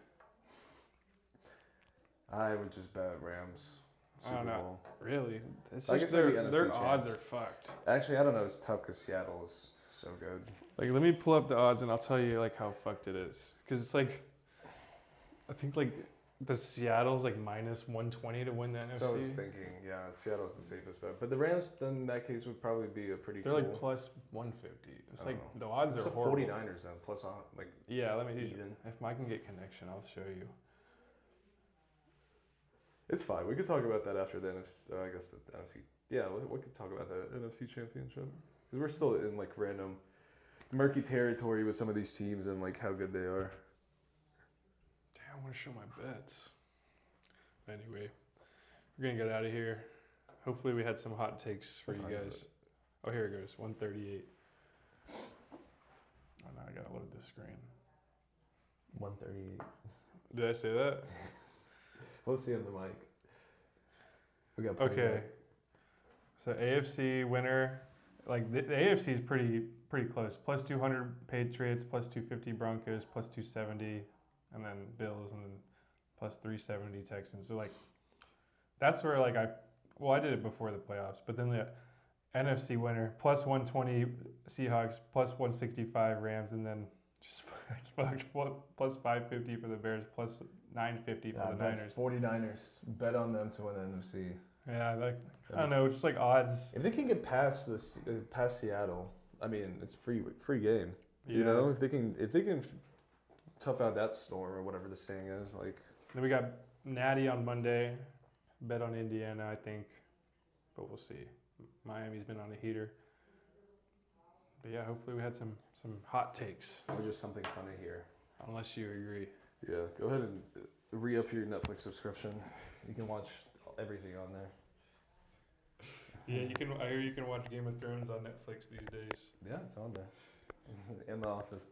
I would just bet Rams. Super I don't know. Bowl. Really? It's I just guess maybe their NFC odds champs. are fucked. Actually, I don't know. It's tough because Seattle is so good. Like, let me pull up the odds and I'll tell you like how fucked it is. Because it's like, I think like the Seattle's like minus 120 to win the NFC. So I was thinking, yeah, Seattle's the safest bet. But the Rams, then in that case, would probably be a pretty. They're cool. like plus 150. It's like know. the odds It's are the horrible. 49ers then, plus like. Yeah, let me. Even. If I can get connection, I'll show you. It's fine. We could talk about that after the NFC. I guess the NFC. Yeah, we could talk about the NFC Championship because we're still in like random murky territory with some of these teams and like how good they are. Damn, I want to show my bets. Anyway, we're gonna get out of here. Hopefully, we had some hot takes for you guys. Oh, here it goes. 138. Oh no, I gotta load this screen. 138. Did I say that? We'll see on the mic. We got Okay. So AFC winner, like the AFC is pretty close. Plus 200 Patriots, plus 250 Broncos, plus 270, and then Bills, and then plus 370 Texans. So like, that's where like I did it before the playoffs, but then the NFC winner plus 120 Seahawks, plus 165 Rams, and then just plus 550 for the Bears, plus 950 for the Niners. 49ers. Bet on them to win the NFC. Yeah, like I don't know, it's just like odds. If they can get past this, past Seattle, I mean, it's free game. Yeah. You know, if they can tough out that storm or whatever the saying is, like. Then we got Natty on Monday. Bet on Indiana, I think, but we'll see. Miami's been on a heater. But yeah, hopefully we had some hot takes. Or just something funny here. Unless you agree. Yeah, go ahead and re-up your Netflix subscription. You can watch everything on there. Yeah, you can. I hear you can watch Game of Thrones on Netflix these days. Yeah, it's on there. In the office.